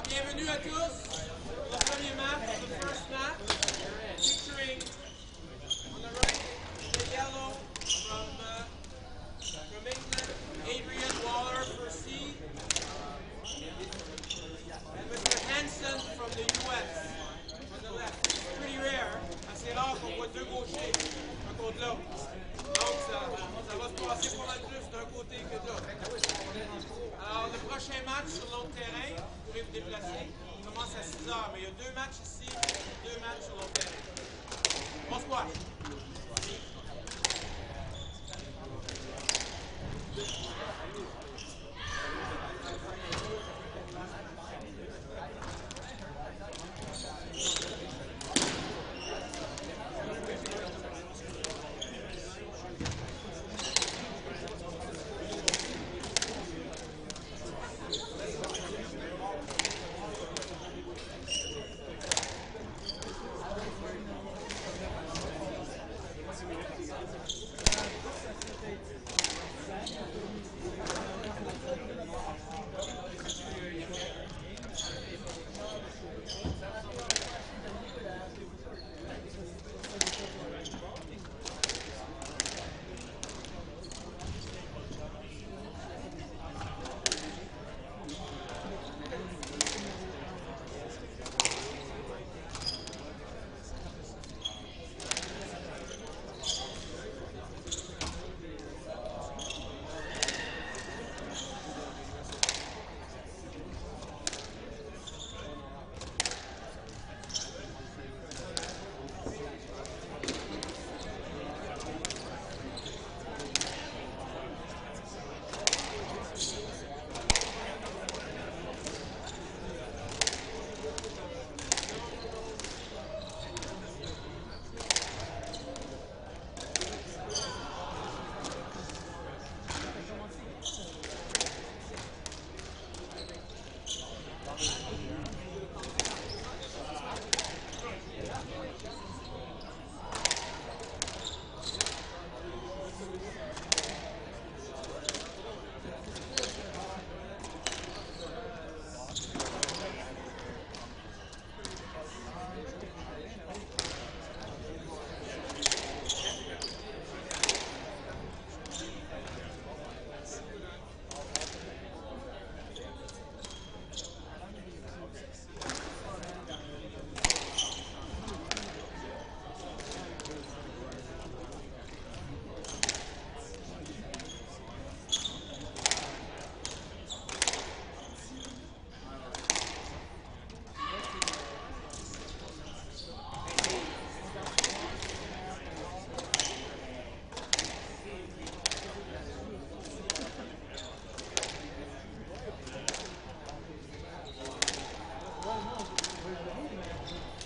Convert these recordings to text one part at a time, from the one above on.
Bienvenue à tous pour le premier match, the first match, featuring on the right, the yellow from England, Adrian Waller for C, and Mr. Hanson from the US on the left. It's pretty rare, assez rare qu'on voit deux gauchers un contre l'autre. Donc ça va se passer pas mal plus d'un côté que de l'autre. Alors le prochain match sur l'autre terrain, vous pourrez vous déplacer, commence à 6 heures, mais il y a deux matchs ici, deux matchs sur l'autre terrain. Bon squash!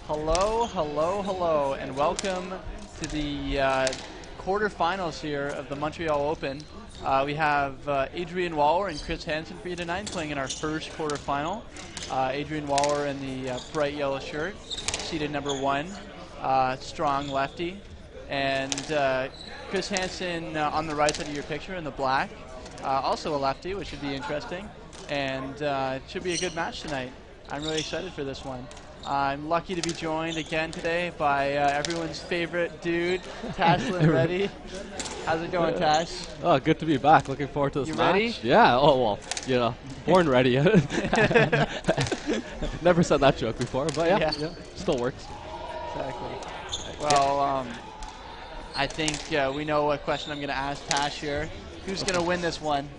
Hello, hello, hello, and welcome to the quarterfinals here of the Montreal Open. We have Adrian Waller and Chris Hanson for you tonight playing in our first quarterfinal. Adrian Waller in the bright yellow shirt, seeded number 1, strong lefty. And Chris Hanson on the right side of your picture in the black, also a lefty, which should be interesting. And it should be a good match tonight. I'm really excited for this one. I'm lucky to be joined again today by everyone's favorite dude, Tash Reddy. How's it going, Tash? Oh, good to be back. Looking forward to this match. Ready? Yeah. Oh, well, born ready. Never said that joke before, but yeah. Still works. Exactly. Well, I think we know what question I'm going to ask Tash here. Who's going to win this one?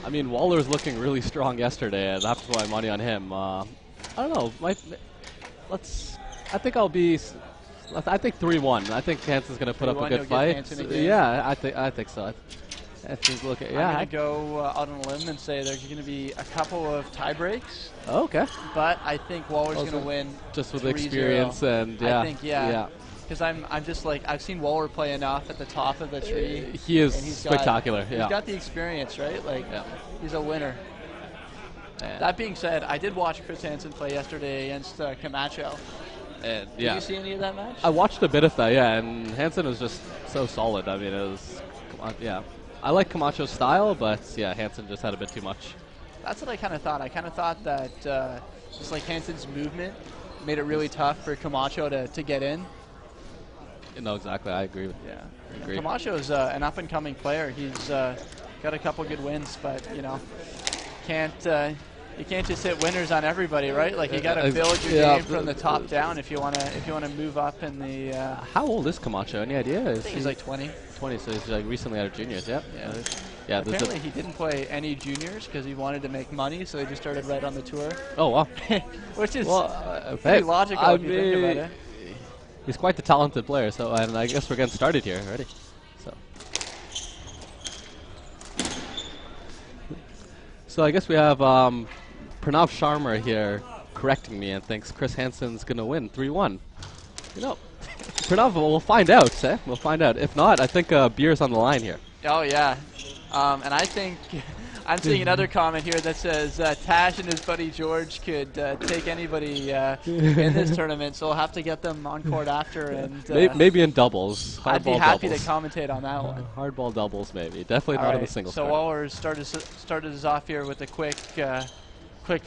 I mean, Waller's looking really strong yesterday, and that's my money on him. I don't know. I think I'll be. I think 3-1. I think Hanson's going to put up a good fight. Yeah, I think so. I'm going to go out on a limb and say there's going to be a couple of tie breaks. Oh, okay. But I think Waller's going to win. Just with experience and I think because I'm just like I've seen Waller play enough at the top of the tree. He is spectacular. He's got the experience, right? Like he's a winner. That being said, I did watch Chris Hanson play yesterday against Camacho. Did you see any of that match? I watched a bit of that, and Hanson was just so solid. I mean, it was, I like Camacho's style, but Hanson just had a bit too much. That's what I kind of thought. I kind of thought that just like Hanson's movement made it really tough for Camacho to get in. No, exactly. I agree. I agree. Camacho is an up-and-coming player. He's got a couple good wins, but you can't just hit winners on everybody, right? Like you got to build your game from the top down if you want to move up in the. How old is Camacho? Any idea? I think he's like 20. 20, so he's like recently out of juniors. Yeah. Apparently he didn't play any juniors because he wanted to make money, so he just started right on the tour. Oh wow, which is pretty logical if you think about it. He's quite the talented player, and I guess we're getting started here already. So I guess we have Pranav Sharma here correcting me and thinks Chris Hanson's going to win 3-1. Pranav, we'll find out, eh? We'll find out. If not, I think beer's on the line here. Oh, yeah. And I think I'm seeing another comment here that says Tash and his buddy George could take anybody in this tournament, so we'll have to get them on court after. And maybe in doubles. I'd be happy to commentate on that one. Hardball doubles, maybe. Definitely not in the singles. So Waller started us off here with a quick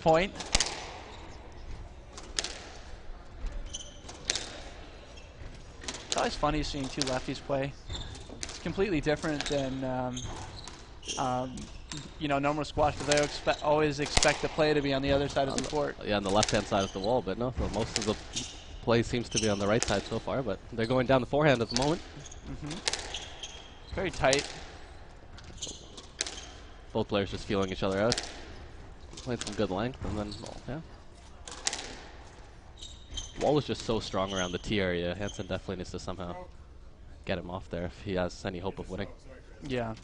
point. It's always funny seeing two lefties play. It's completely different than normal squash, but they always expect the play to be on the other side of the court. Yeah, on the left-hand side of the wall, but no, most of the play seems to be on the right side so far, but they're going down the forehand at the moment. Very tight. Both players just feeling each other out. Playing some good length, and then, Wall is just so strong around the tee area. Hanson definitely needs to somehow get him off there if he has any hope of winning. Yeah.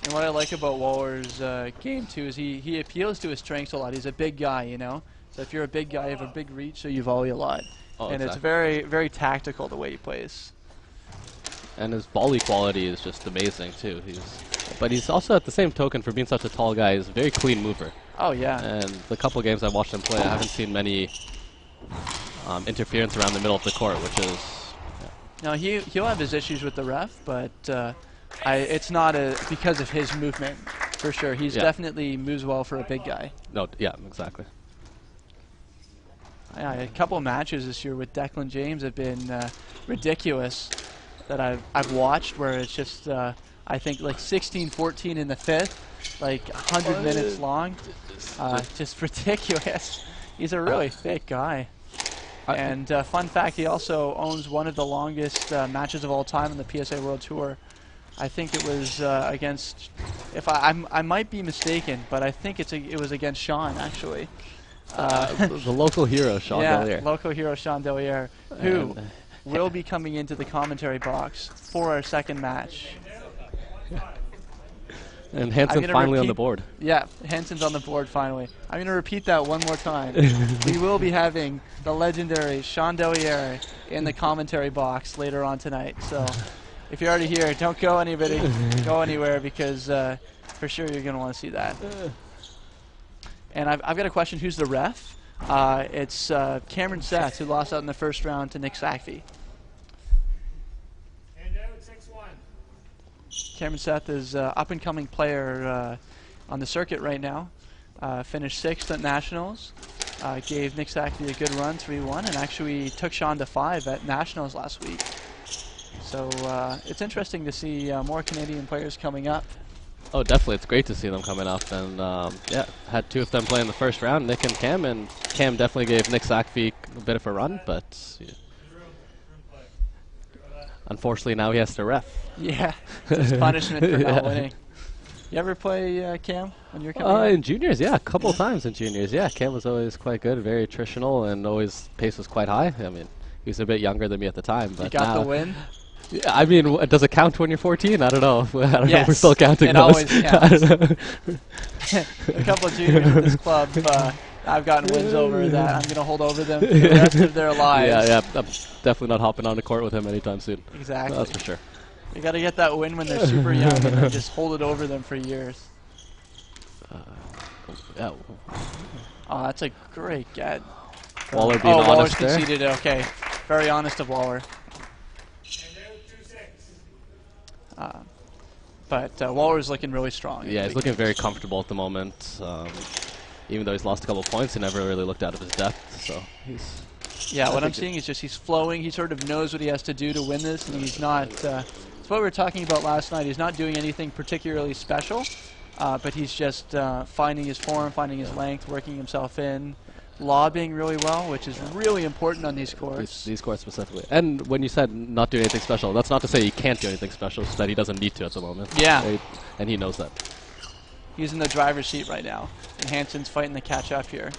And what I like about Waller's game, too, is he appeals to his strengths a lot. He's a big guy, So if you're a big guy, you have a big reach, so you volley a lot. And it's very, very tactical the way he plays. And his volley quality is just amazing, too. But he's also, at the same token, for being such a tall guy, he's a very clean mover. Oh, yeah. And the couple games I've watched him play, I haven't seen many interference around the middle of the court, which is... No, he'll have his issues with the ref, but... it's not because of his movement, for sure. He's definitely moves well for a big guy. No, yeah, exactly. A couple of matches this year with Declan James have been ridiculous that I've watched, where it's just I think like 16-14 in the fifth, like 100 minutes long, just ridiculous. He's a really fit guy. And fun fact, he also owns one of the longest matches of all time on the PSA World Tour. I think it was against, if I might be mistaken, but I think it was against Sean, actually. The local hero, Sean Delier. Yeah, local hero Sean Delier, who will be coming into the commentary box for our second match. And Hanson's finally on the board. Yeah, Hanson's on the board finally. I'm going to repeat that one more time. We will be having the legendary Sean Delliere in the commentary box later on tonight. So if you're already here, don't go anywhere because for sure you're going to want to see that. And I've got a question. Who's the ref? It's Cameron Seth, who lost out in the first round to Nick Sackvey. Cameron Seth is an up-and-coming player on the circuit right now. Finished 6th at Nationals. Gave Nick Sackvey a good run, 3-1, and actually took Sean to 5 at Nationals last week. So it's interesting to see more Canadian players coming up. Oh, definitely. It's great to see them coming up. And, yeah, had 2 of them play in the first round, Nick and Cam. And Cam definitely gave Nick Sackvey a bit of a run, but yeah. Unfortunately, now he has to ref. Yeah, just punishment for not winning. You ever play Cam when you're coming up? In juniors, yeah, a couple times in juniors. Yeah, Cam was always quite good, very attritional, and always pace was quite high. I mean, he was a bit younger than me at the time, but you got the win? Yeah, I mean, does it count when you're 14? I don't know. I don't know if we're still counting it those. Always counts. A couple of juniors in this club, I've gotten wins over that. I'm going to hold over them for the rest of their lives. Yeah, I'm definitely not hopping on the court with him anytime soon. Exactly. That's for sure. You got to get that win when they're super young and then just hold it over them for years. Yeah. Oh, that's a great get. Waller being honest Waller's there. conceded. Okay, very honest of Waller. But Waller's looking really strong. Yeah, he's looking very comfortable at the moment. Even though he's lost a couple points, he never really looked out of his depth. So he's. Yeah, what I'm seeing is just he's flowing. He sort of knows what he has to do to win this, and he's not. It's what we were talking about last night. He's not doing anything particularly special, but he's just finding his form, finding his length, working himself in, lobbing really well, which is really important on these courts. These courts specifically. And when you said not doing anything special, that's not to say he can't do anything special, it's that he doesn't need to at the moment. Yeah. Right? And he knows that. He's in the driver's seat right now, and Hanson's fighting the catch up here.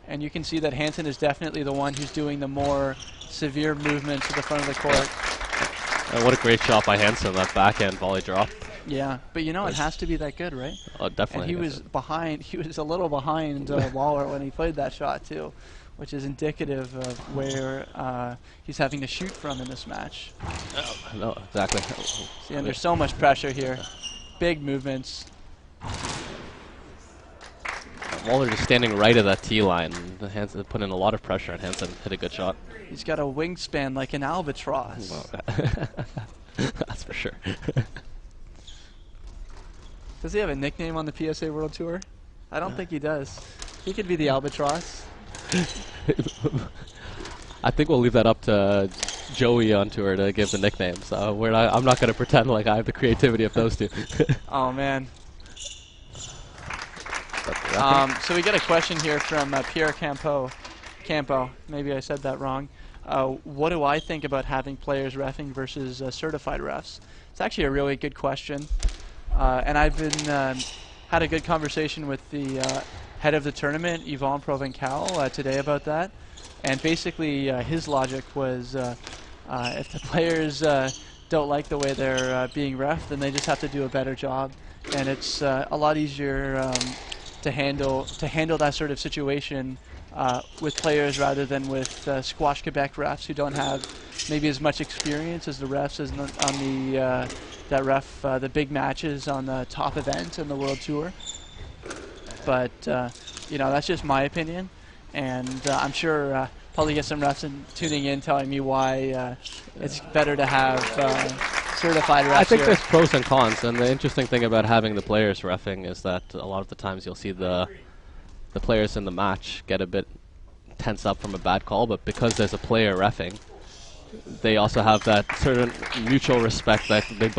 And you can see that Hanson is definitely the one who's doing the more severe movements to the front of the court. And what a great shot by Hanson, that backhand volley drop. Yeah, but you know, it has to be that good, right? Oh, definitely. And he was behind, he was a little behind Waller when he played that shot too, which is indicative of where he's having to shoot from in this match. No, exactly. See, and there's so much pressure here. Big movements. Waller just standing right at that tee line. Hanson put in a lot of pressure, and Hanson hit a good shot. He's got a wingspan like an albatross. That's for sure. Does he have a nickname on the PSA World Tour? I don't think he does. He could be the albatross. I think we'll leave that up to Joey on tour to give the nickname. So I'm not going to pretend like I have the creativity of those two. Oh man. So we got a question here from Pierre Campo. Maybe I said that wrong. What do I think about having players reffing versus certified refs? It's actually a really good question. And I've been had a good conversation with the head of the tournament, Yvon Provencal, today about that. And basically, his logic was if the players don't like the way they're being reffed, then they just have to do a better job. And it's a lot easier to handle that sort of situation with players rather than with Squash Quebec refs who don't have maybe as much experience as the refs as on the that ref the big matches on the top event in the World Tour. But you know, that's just my opinion, and I'm sure probably get some refs tuning in telling me why it's better to have certified refs. I think here. there's pros and cons, and the interesting thing about having the players reffing is that a lot of the times you'll see the players in the match get a bit tense up from a bad call, but because there's a player reffing, they also have that certain mutual respect that they've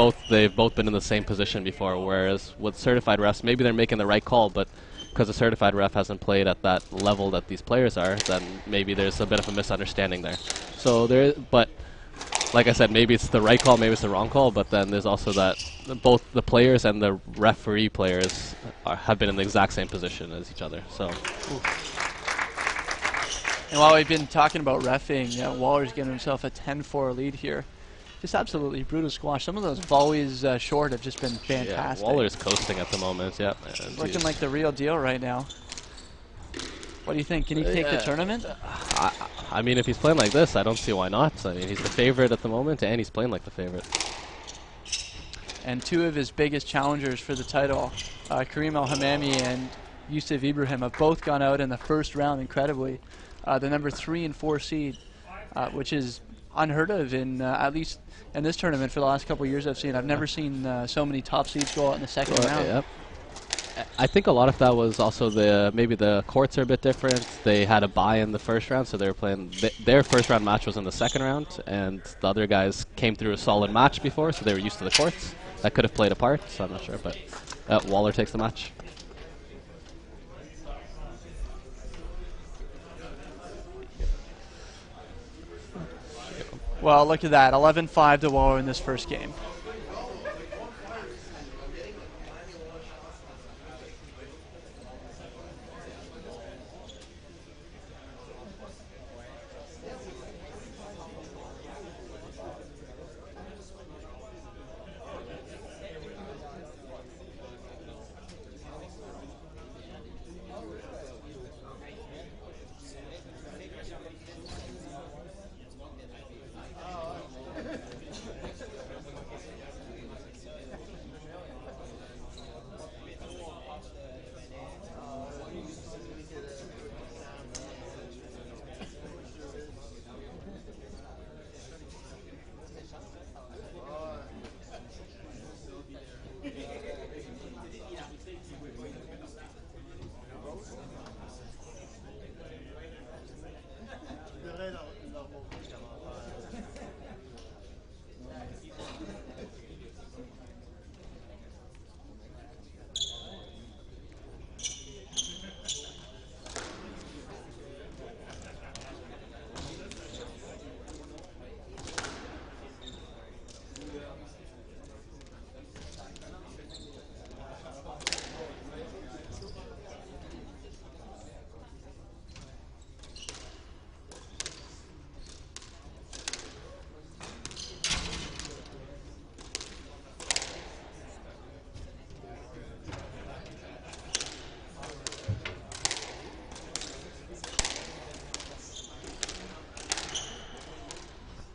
both been in the same position before. Whereas with certified refs, maybe they're making the right call, but because the certified ref hasn't played at that level that these players are, then maybe there's a bit of a misunderstanding there. So but like I said, maybe it's the right call, maybe it's the wrong call, but then there's also that both the players and the referee players have been in the exact same position as each other. So. And while we've been talking about reffing, Waller's getting himself a 10-4 lead here. just absolutely brutal squash. Some of those volleys short have just been fantastic. Yeah, Waller's coasting at the moment, yeah. Looking like the real deal right now. What do you think? Can he take the tournament? I mean, if he's playing like this, I don't see why not. I mean, he's the favorite at the moment, and he's playing like the favorite. And two of his biggest challengers for the title, Karim El-Hamami and Yusuf Ibrahim, have both gone out in the first round incredibly. The number 3 and 4 seed, which is unheard of in at least in this tournament for the last couple of years I've seen. I've never seen so many top seeds go out in the second round. Yep. I think a lot of that was also maybe the courts are a bit different. They had a bye in the first round, so they were playing their first round match was in the second round, and the other guys came through a solid match before, so they were used to the courts. That could have played a part, so I'm not sure, but Waller takes the match. Well, look at that, 11-5 to Waller in this first game.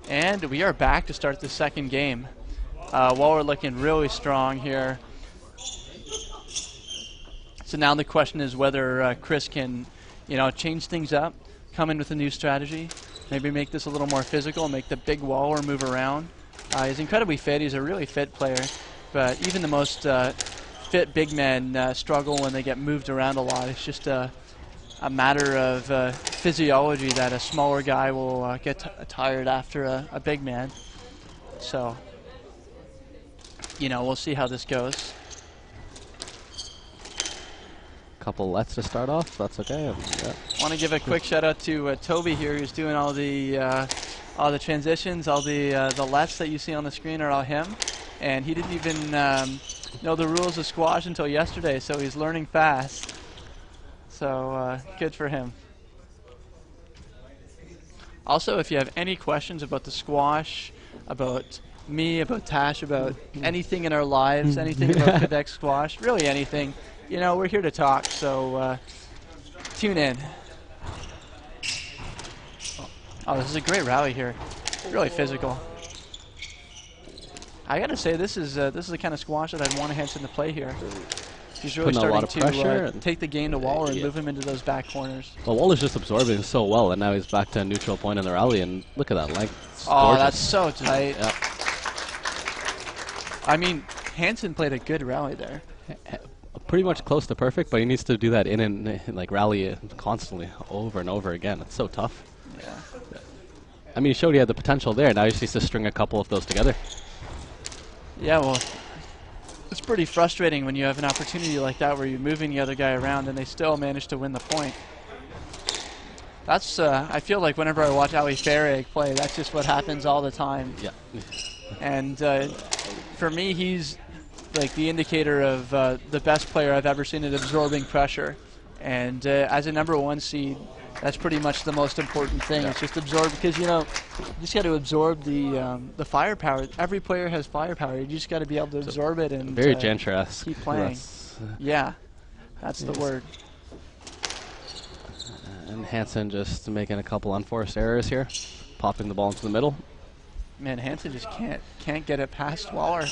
And we are back to start the second game. Waller looking really strong here. So now the question is whether Chris can, change things up, come in with a new strategy, maybe make this a little more physical, make the big Waller move around. He's incredibly fit. He's a really fit player, but even the most fit big men struggle when they get moved around a lot. It's just a matter of physiology that a smaller guy will get tired after a big man. So, we'll see how this goes. Couple lets to start off. That's okay. Yeah. Want to give a quick shout out to Toby here, who's doing all the transitions, all the lets that you see on the screen are all him, and he didn't even know the rules of squash until yesterday, so he's learning fast. So good for him. Also, if you have any questions about the squash, about me, about Tash, about anything in our lives, anything about Quebec squash, really anything, we're here to talk, so tune in. Oh, this is a great rally here. Really physical. I gotta say, this is the kind of squash that I'd want Hanson to play here. He's really starting to take the game to Waller and move him into those back corners. Well, Waller's just absorbing so well, and now he's back to a neutral point in the rally, and look at that length. Oh, that's so tight. Yep. I mean, Hanson played a good rally there. Pretty much close to perfect, but he needs to do that in and rally constantly over and over again. It's so tough. Yeah. I mean, he showed he had the potential there. Now he just needs to string a couple of those together. Yeah, well, it's pretty frustrating when you have an opportunity like that where you're moving the other guy around and they still manage to win the point. That's, I feel like whenever I watch Ali Farag play, that's just what happens all the time. Yeah. And for me, he's like the indicator of the best player I've ever seen at absorbing pressure. And as a number 1 seed, That's pretty much the most important thing. It's just absorb, because you just got to absorb the firepower. Every player has firepower. You just got to be able to absorb it and very Gentry-esque. keep playing. Yeah, that's the word. And Hanson just making a couple unforced errors here, popping the ball into the middle. Man, Hanson just can't get it past Waller.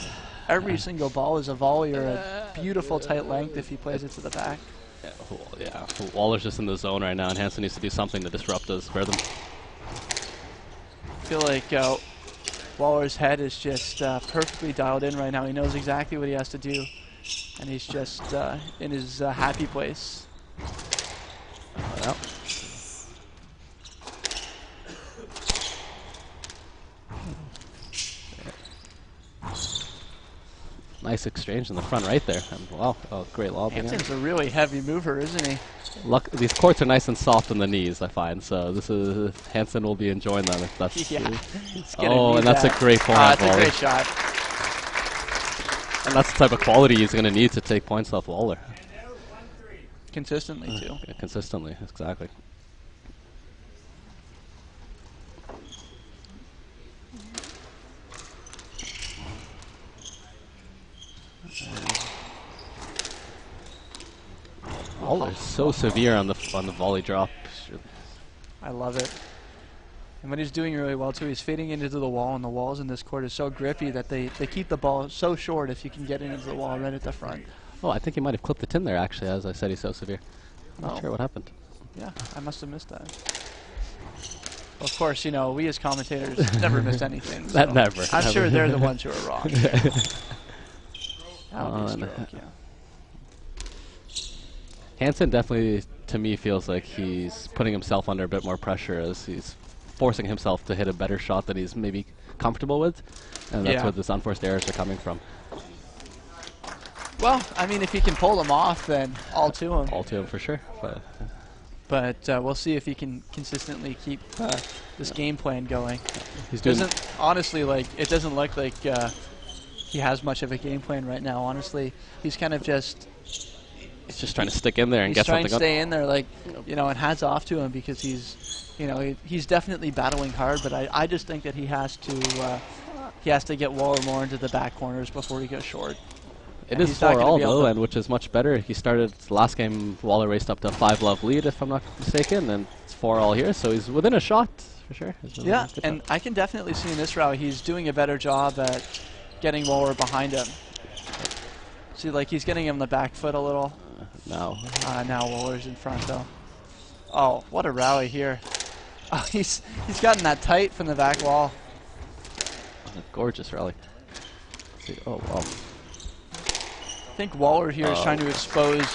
Every single ball is a volley or a beautiful tight length if he plays it to the back. Yeah, Waller's just in the zone right now, and Hanson needs to do something to disrupt his rhythm. I feel like Waller's head is just perfectly dialed in right now. He knows exactly what he has to do, and he's just in his happy place. Well. Nice exchange in the front right there. And wow, great lob. Hanson's a really heavy mover, isn't he? These courts are nice and soft in the knees, I find. So this is Hanson will be enjoying them if that's. Yeah. And that's a great point. That's a great shot. And that's the type of quality he's going to need to take points off Waller. Consistently too. Yeah, consistently, exactly. Waller's so severe on the volley drop. I love it. And when he's doing really well too, he's fading into the wall, and the walls in this court is so grippy that they keep the ball so short if you can get into the wall right at the front. Oh, I think he might have clipped it in there actually, as I said he's so severe. I'm not sure what happened. Yeah, I must have missed that. Of course, we as commentators never miss anything. So Never. I'm sure they're the ones who are wrong. That would be a stroke, yeah. Hanson definitely, to me, feels like he's putting himself under a bit more pressure as he's forcing himself to hit a better shot that he's maybe comfortable with, and that's where this unforced errors are coming from. Well, I mean, if he can pull them off, then all to him. All to him for sure. But we'll see if he can consistently keep this game plan going. He's doing honestly, it doesn't look like he has much of a game plan right now. Honestly, he's kind of just. He's just trying to stick in there and get something. He's trying to stay in there, and hats off to him because he's definitely battling hard. But I just think that he has to get Waller more into the back corners before he goes short. It is 4-all though, and which is much better. He started last game. Waller raced up to a 5-love lead, if I'm not mistaken, and it's 4-all here, so he's within a shot for sure. Yeah, and I can definitely see in this route he's doing a better job at getting Waller behind him. See, he's getting him the back foot a little. Now Waller's in front though. Oh, what a rally here! Oh, he's gotten that tight from the back wall. A gorgeous rally. Oh wow. I think Waller here is trying to expose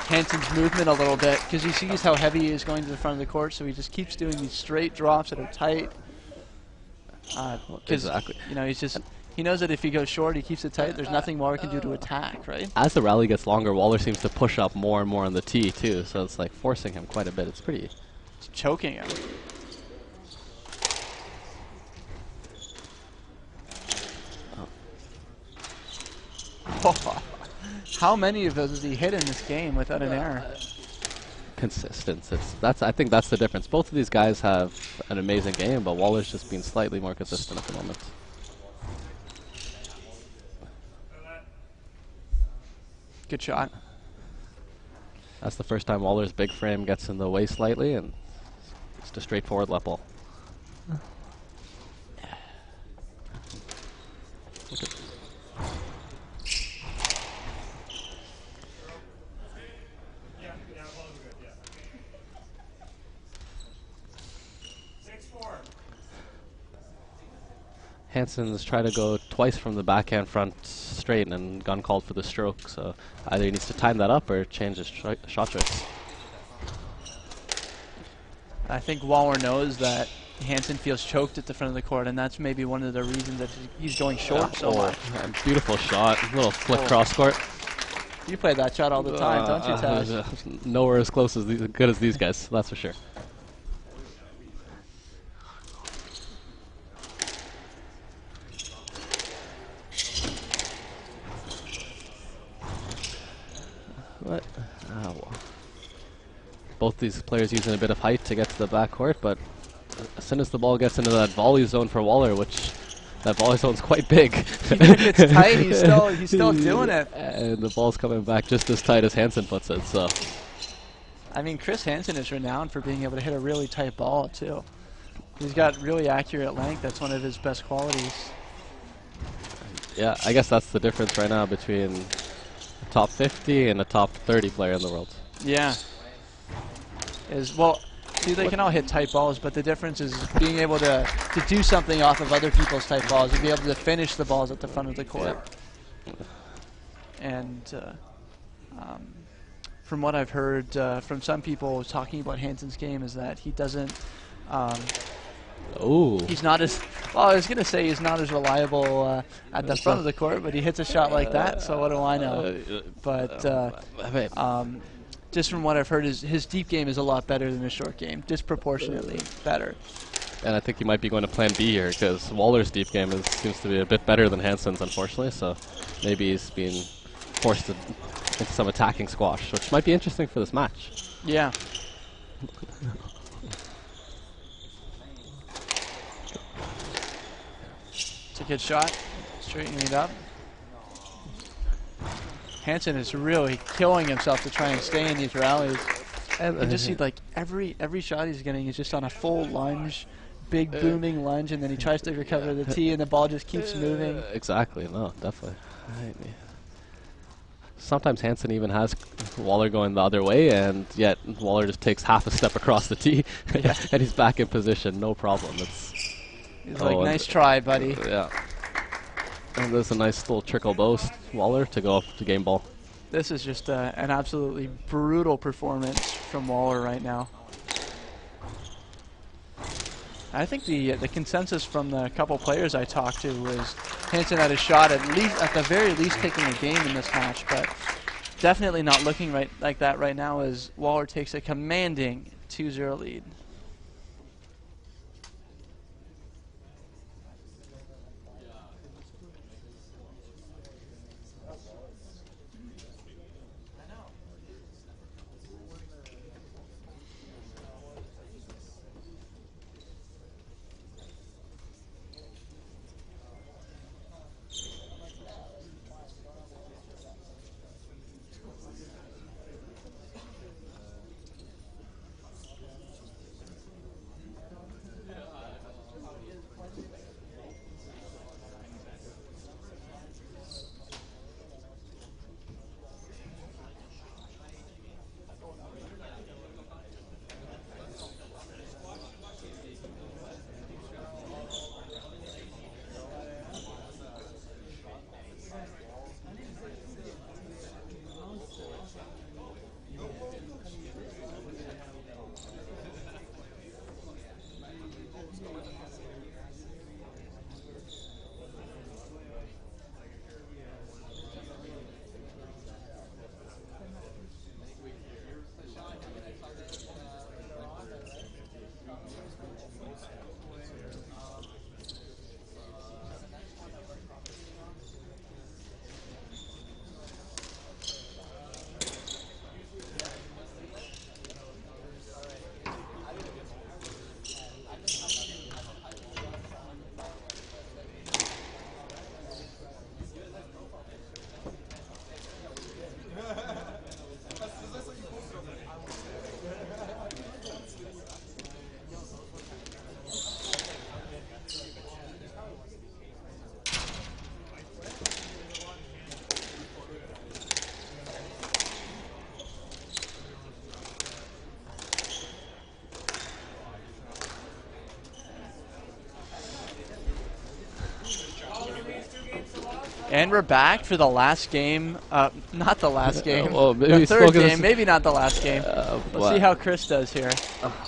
Hanson's movement a little bit because he sees how heavy he is going to the front of the court, so he just keeps doing these straight drops that are tight. Exactly. He knows that if he goes short, he keeps it tight. There's nothing Waller can do to attack, right? As the rally gets longer, Waller seems to push up more and more on the tee too, so it's forcing him quite a bit. It's pretty. It's choking him. Oh. How many of those has he hit in this game without an error? Consistent. I think that's the difference. Both of these guys have an amazing game, but Waller's just been slightly more consistent at the moment. Good shot. That's the first time Waller's big frame gets in the way slightly, and just a straightforward let ball. Hanson's tried to go twice from the backhand front straight and gone called for the stroke, so either he needs to time that up or change his shot choice. I think Waller knows that Hanson feels choked at the front of the court, and that's maybe one of the reasons that he's going short so much. Beautiful shot, little flick cross court. You play that shot all the time, don't you, Taj? Nowhere as close as good as these guys, that's for sure. What? Oh. both these players using a bit of height to get to the backcourt, but as soon as the ball gets into that volley zone for Waller, which that volley zone's quite big. Even if it's tight, he's still doing it. And the ball's coming back just as tight as Hanson puts it. So, I mean, Chris Hanson is renowned for being able to hit a really tight ball too. He's got really accurate length. That's one of his best qualities. Yeah, I guess that's the difference right now between a top 50 and a top 30 player in the world. Yeah. See, they can all hit tight balls, but the difference is being able to do something off of other people's tight balls and be able to finish the balls at the front of the court. Yeah. And from what I've heard from some people talking about Hanson's game is that he doesn't. He's not as well. I was gonna say he's not as reliable at the front of the court, but he hits a shot like that. So what do I know? But just from what I've heard, his deep game is a lot better than his short game, disproportionately better. And I think he might be going to plan B here because Waller's deep game seems to be a bit better than Hanson's, unfortunately. So maybe he's being forced into some attacking squash, which might be interesting for this match. Yeah. It's a good shot, straightening it up. Hanson is really killing himself to try and stay in these rallies. And you can just see like every shot he's getting is just on a full lunge, big booming lunge, and then he tries to recover the tee, and the ball just keeps moving. Exactly, no, definitely. Right. Sometimes Hanson even has Waller going the other way, and yet Waller just takes half a step across the tee, and he's back in position, no problem. He's like, nice try, buddy. Yeah. And there's a nice little trickle boast, Waller, to go up to game ball. This is just an absolutely brutal performance from Waller right now. I think the consensus from the couple players I talked to was Hanson had a shot at the very least taking a game in this match, but definitely not looking like that right now as Waller takes a commanding 2-0 lead. And we're back for the last game. Not the last game. Well, the third game. Maybe not the last game. We'll see how Chris does here.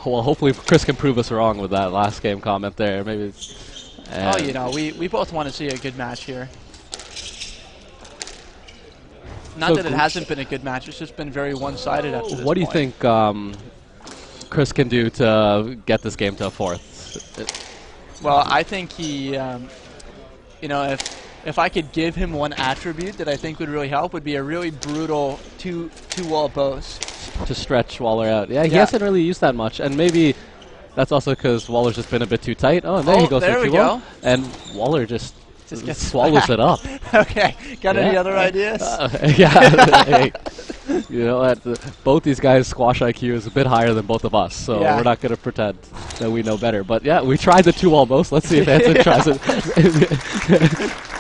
Well, hopefully Chris can prove us wrong with that last game comment there. Maybe. You know, we both want to see a good match here. Not that it hasn't been a good match. It's just been very one-sided up to this What do you think Chris can do to get this game to a fourth? Well, I think he, you know, if I could give him one attribute that I think would really help, would be a really brutal two-wall boast. to stretch Waller out. Yeah, he Yeah. hasn't really used that much, and maybe that's also because Waller's just been a bit too tight. Oh, and there he goes there for we 2-1. go. And Waller just gets swallows it up. Okay, got any Yeah. other ideas? Yeah. Hey, you know what? Both these guys' squash IQ is a bit higher than both of us, so Yeah. we're not going to pretend that we know better. But yeah, we tried the 2-wall boast. Let's see if Hanson tries it.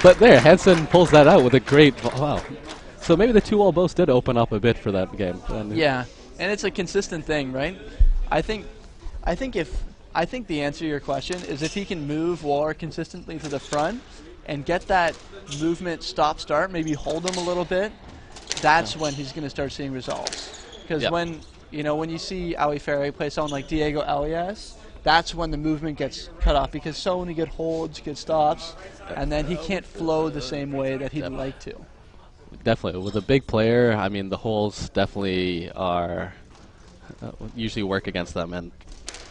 But there, Hanson pulls that out with a great wow. So maybe the 2-wall boast did open up a bit for that game. And Yeah, and it's a consistent thing, right? I think the answer to your question is if he can move Waller consistently to the front and get that movement stop-start, maybe hold him a little bit, that's when he's going to start seeing results. Because when you see Ali Ferre play someone like Diego Elias, that's when the movement gets cut off because so many good holds, good stops, and then he can't flow the same way that he'd like to. Definitely. With a big player, I mean, the holes definitely are usually work against them. And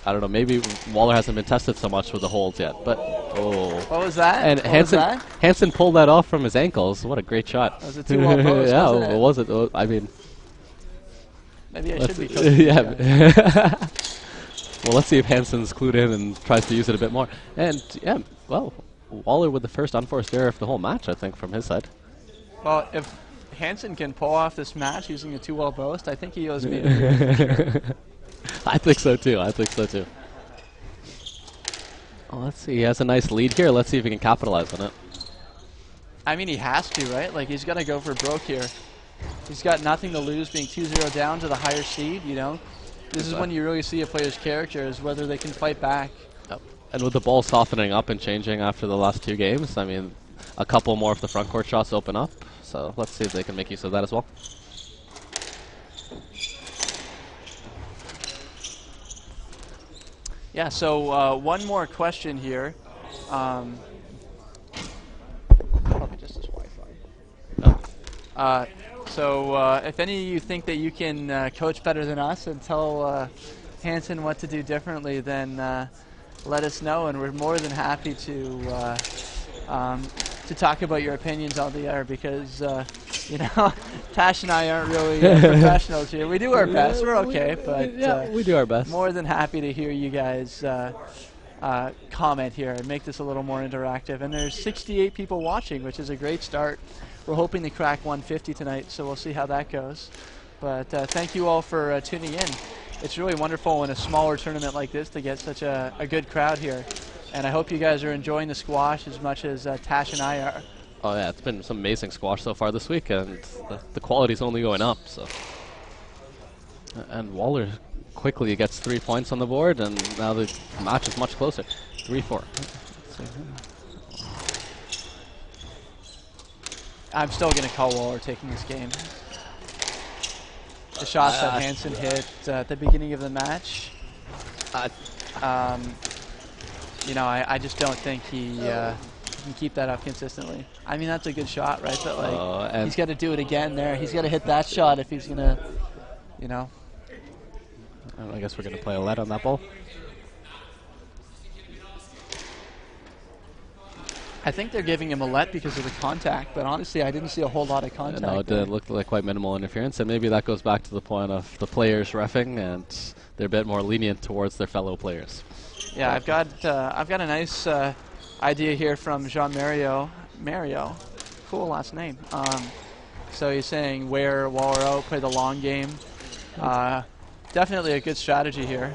I don't know, maybe Waller hasn't been tested so much with the holds yet. But, What was that? And Hanson pulled that off from his ankles. What a great shot. That was a 2-wall post, yeah, wasn't it? what was it? Oh, I mean... Maybe I should be coaching. Yeah. Well, let's see if Hanson's clued in and tries to use it a bit more. And, yeah, well, Waller with the first unforced error of the whole match, I think, from his side. Well, if Hanson can pull off this match using a 2-wall boast, I think he owes me a beer. Sure. I think so, too. Well, let's see. He has a nice lead here. Let's see if he can capitalize on it. I mean, he has to, right? Like, he's got to go for broke here. He's got nothing to lose being 2-0 down to the higher seed, you know? This is when you really see a player's character, is whether they can fight back. Yep. And with the ball softening up and changing after the last 2 games, I mean, a couple more of the front court shots open up. So let's see if they can make use of that as well. Yeah, so one more question here. Probably just this Wi-Fi. So if any of you think that you can coach better than us and tell Hanson what to do differently, then let us know, and we're more than happy to talk about your opinions on the air because, Tash and I aren't really professionals here. We do our best. We're okay, but we do our best. More than happy to hear you guys comment here and make this a little more interactive. And there's 68 people watching, which is a great start. We're hoping to crack 150 tonight, so we'll see how that goes. But thank you all for tuning in. It's really wonderful in a smaller tournament like this to get such a good crowd here. And I hope you guys are enjoying the squash as much as Tash and I are. Oh, yeah, it's been some amazing squash so far this week, and the quality's only going up. So, and Waller quickly gets 3 points on the board, and now the match is much closer. 3-4. I'm still going to call Waller taking this game. The shots that Hanson hit at the beginning of the match, I just don't think he can keep that up consistently. I mean, that's a good shot, right? But like, he's got to do it again there. He's got to hit that shot if he's going to, I guess we're going to play a lead on that ball. I think they're giving him a let because of the contact, but honestly, I didn't see a whole lot of contact. No, it did look like quite minimal interference, and maybe that goes back to the point of the players reffing, and they're a bit more lenient towards their fellow players. Yeah, I've got a nice idea here from Jean Mario. Cool last name. So he's saying wear Waller out, play the long game. Definitely a good strategy here.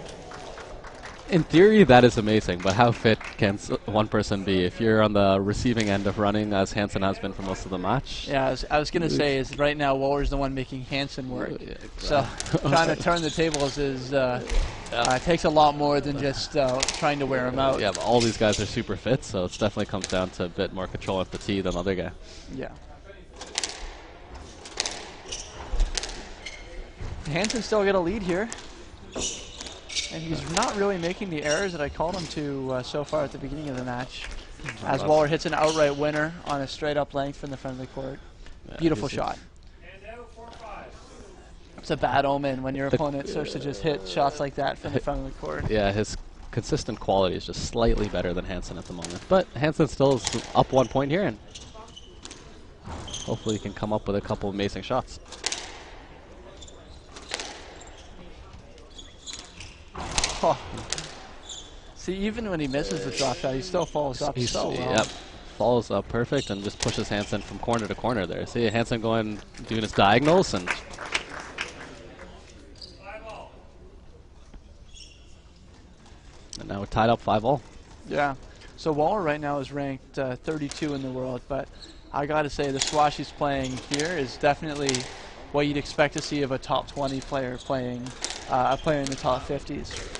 In theory, that is amazing, but how fit can one person be if you're on the receiving end of running, as Hanson has been for most of the match? Yeah, I was going to say is right now Waller's the one making Hanson work. Yeah, exactly. So trying to turn the tables takes a lot more than just trying to wear him out. Yeah, but all these guys are super fit, so it definitely comes down to a bit more control at the tee than the other guy. Yeah. Hanson's still got a lead here. And he's not really making the errors that I called him to so far at the beginning of the match. As Waller hits an outright winner on a straight-up length from the front of the court. Yeah, beautiful shot. It's a bad omen when your opponent starts to just hit shots like that from the front of the court. Yeah, his consistent quality is just slightly better than Hanson at the moment. But Hanson still is up 1 point here, and hopefully he can come up with a couple of amazing shots. Oh. See, even when he misses the drop shot, he still follows up so well. Yep, follows up perfect and just pushes Hanson from corner to corner there. See, Hanson doing his diagonals, and now we're tied up 5-all. Yeah. So Waller right now is ranked 32 in the world, but I got to say the squash he's playing here is definitely what you'd expect to see of a top 20 player playing a player in the top 50s.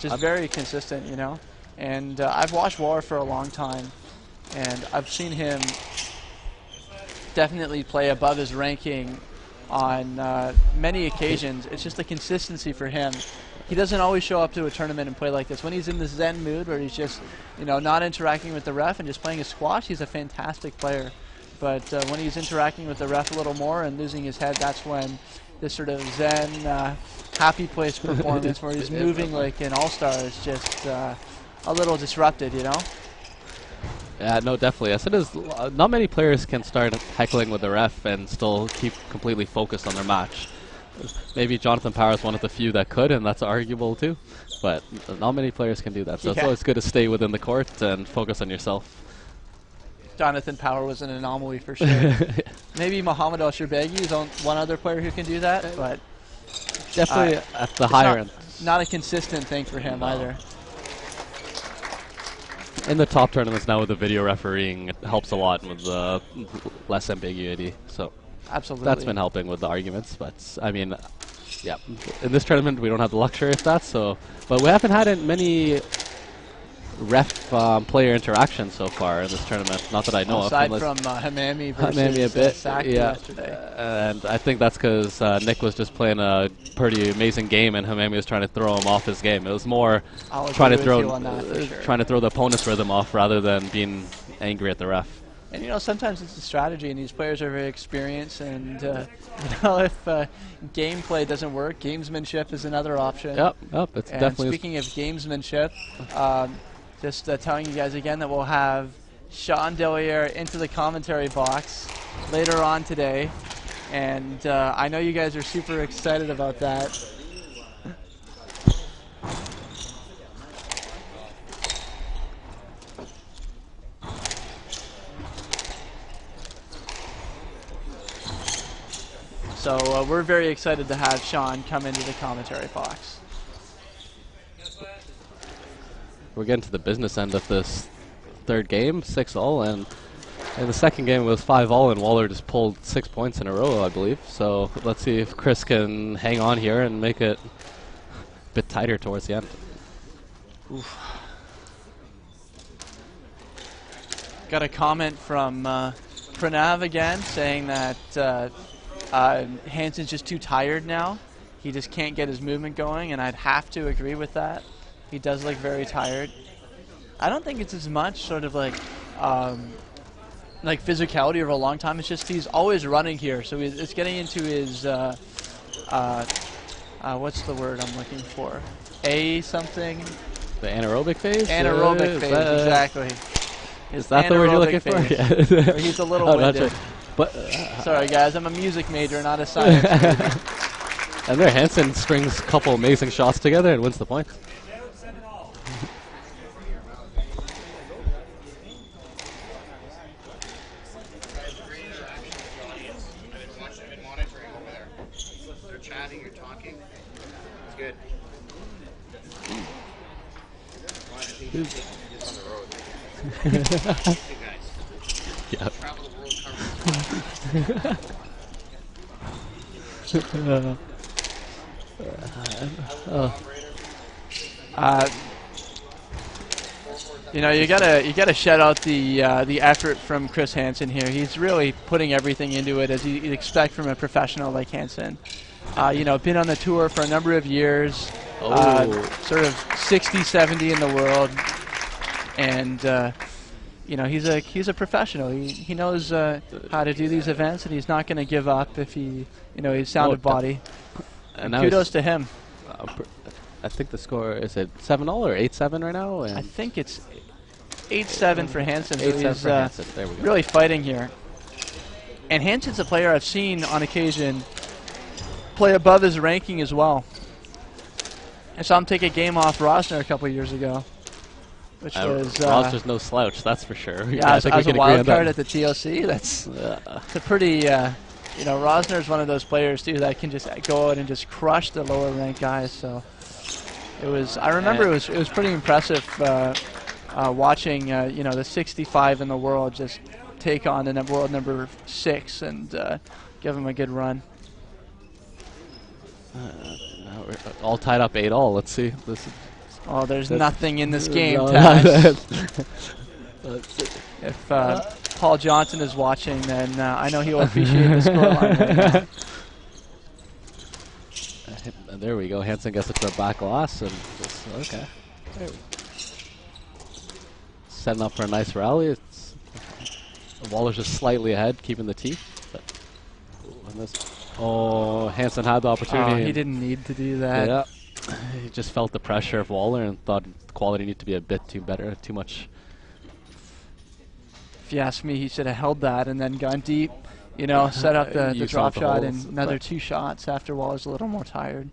Just very consistent, you know. And I've watched Waller for a long time, and I've seen him definitely play above his ranking on many occasions. It's just the consistency for him. He doesn't always show up to a tournament and play like this. When he's in the zen mood where he's just, you know, not interacting with the ref and just playing a squash, he's a fantastic player. But when he's interacting with the ref a little more and losing his head, that's when this sort of zen, happy place performance where he's moving like an all-star is just a little disrupted, you know? Yeah, no, definitely. As it is, not many players can start heckling with the ref and still keep completely focused on their match. Maybe Jonathan Power is one of the few that could, and that's arguable too. But not many players can do that. So it's always good to stay within the court and focus on yourself. Jonathan Power was an anomaly for sure. Maybe Mohamed Al-Sharbegi is one other player who can do that, but definitely at the higher end. Not a consistent thing for him either. In the top tournaments now with the video refereeing, it helps a lot with the less ambiguity. So absolutely, that's been helping with the arguments. But I mean, yeah, in this tournament we don't have the luxury of that. So, but we haven't had many ref player interactions so far in this tournament. Not that I know aside of. Aside from Hamami versus Hamami a bit, Saki yesterday. And I think that's because Nick was just playing a pretty amazing game, and Hamami was trying to throw him off his game. It was more trying to throw the opponent's rhythm off rather than being angry at the ref. And you know, sometimes it's a strategy, and these players are very experienced. And you know, if gameplay doesn't work, gamesmanship is another option. Yep, it's and definitely. Speaking of gamesmanship, just telling you guys again that we'll have Sean Dellier into the commentary box later on today, and I know you guys are super excited about that. So we're very excited to have Sean come into the commentary box. We're getting to the business end of this third game, 6-all, and in the second game it was 5-all, and Waller just pulled 6 points in a row, I believe. So let's see if Chris can hang on here and make it a bit tighter towards the end. Oof. Got a comment from Pranav again saying that Hanson's just too tired now. He just can't get his movement going, and I'd have to agree with that. He does look very tired. I don't think it's as much sort of like physicality over a long time. It's just he's always running here, so it's getting into his what's the word I'm looking for? Something. The anaerobic phase. Anaerobic phase, exactly. Is that the word you're looking for? Yeah. He's a little winded. But sorry, guys. I'm a music major, not a science major. And there, Hanson strings a couple amazing shots together and wins the point. You know, you gotta shout out the effort from Chris Hanson here. He's really putting everything into it as you'd expect from a professional like Hanson. You know, been on the tour for a number of years, sort of 60, 70 in the world, and you know, he's a professional. He knows how to do these events, and he's not going to give up if he's sound of body. And kudos to him. I think the score is it 7-all or 8-7 right now. And I think it's 8-7 for Hanson. 8-7 for Hanson. There we go. Really fighting here. And Hanson's a player I've seen on occasion play above his ranking as well. I saw him take a game off Rosner a couple years ago, which was Rosner's no slouch, that's for sure. Yeah, I think as we a can agree on wild card that. at the TLC, it's a pretty. You know, Rosner is one of those players too that can just go out and just crush the lower ranked guys. So it was. I remember it was pretty impressive watching you know, the 65 in the world just take on the world number 6 and give him a good run. Now we're all tied up 8-all. Let's see. Oh, there's nothing in this game, No, Tash. If Paul Johnson is watching, then I know he'll appreciate the scoreline right now. There we go. Hanson gets it to the back glass, and just, okay. Setting up for a nice rally. It's Waller's just slightly ahead, keeping the tee. But Hanson had the opportunity. Oh, he didn't need to do that. Yeah, he just felt the pressure of Waller and thought the quality needed to be a bit too better, too much. If you ask me, he should have held that and then gone deep. You know, set up the drop shot and another 2 shots after Waller's a little more tired.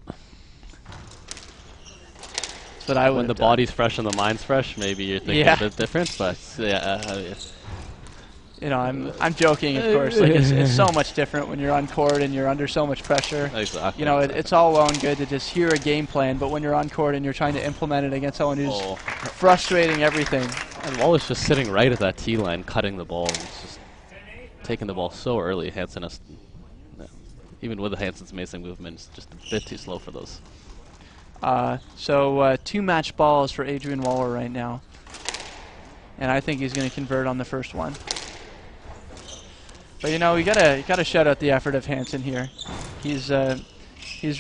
But I would. When the body's fresh and the mind's fresh, maybe you're thinking a bit different. But yeah. You know, I'm joking, of course. Like it's so much different when you're on court and you're under so much pressure. Exactly. You know, it's all well and good to just hear a game plan, but when you're on court and you're trying to implement it against someone who's frustrating everything. And Waller's just sitting right at that tee line, cutting the ball. He's just taking the ball so early. Hanson has, even with Hanson's amazing movement, it's just a bit too slow for those. So 2 match balls for Adrian Waller right now, and I think he's going to convert on the first one. But you know, we gotta shout out the effort of Hanson here. He's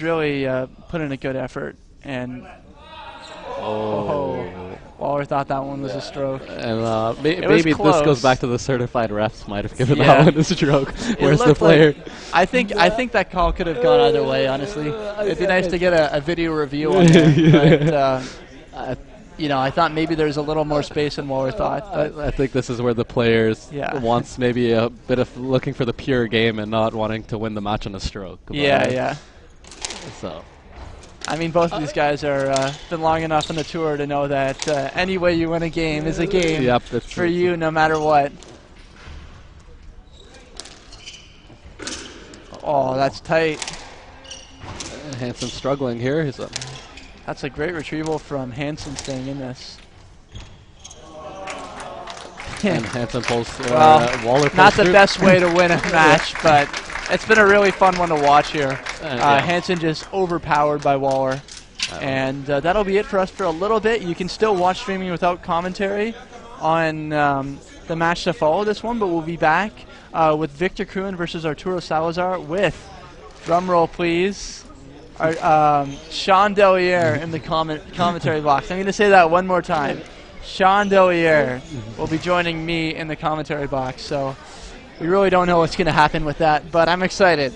really put in a good effort, and Waller thought that one was a stroke. And maybe this goes back to the certified refs might have given that one a stroke. Where's the player? I think that call could have gone either way. Honestly, it'd be nice to get a video review on that. But you know, I thought maybe there's a little more space than Waller thought. I think this is where the players wants maybe a bit of looking for the pure game and not wanting to win the match on a stroke. Yeah. So. I mean, both of these guys are been long enough in the tour to know that any way you win a game is a game for you, no matter what. Oh, that's tight. Hanson struggling here. That's a great retrieval from Hanson staying in this. And Hanson pulls Waller pulls not the through. best way to win a match, but it's been a really fun one to watch here. Hanson just overpowered by Waller. And that'll be it for us for a little bit. You can still watch streaming without commentary on the match to follow this one, but we'll be back with Victor Kruin versus Arturo Salazar with, drumroll please, Sean Delier in the commentary box. I'm going to say that one more time. Sean Delier will be joining me in the commentary box. So we really don't know what's going to happen with that, but I'm excited.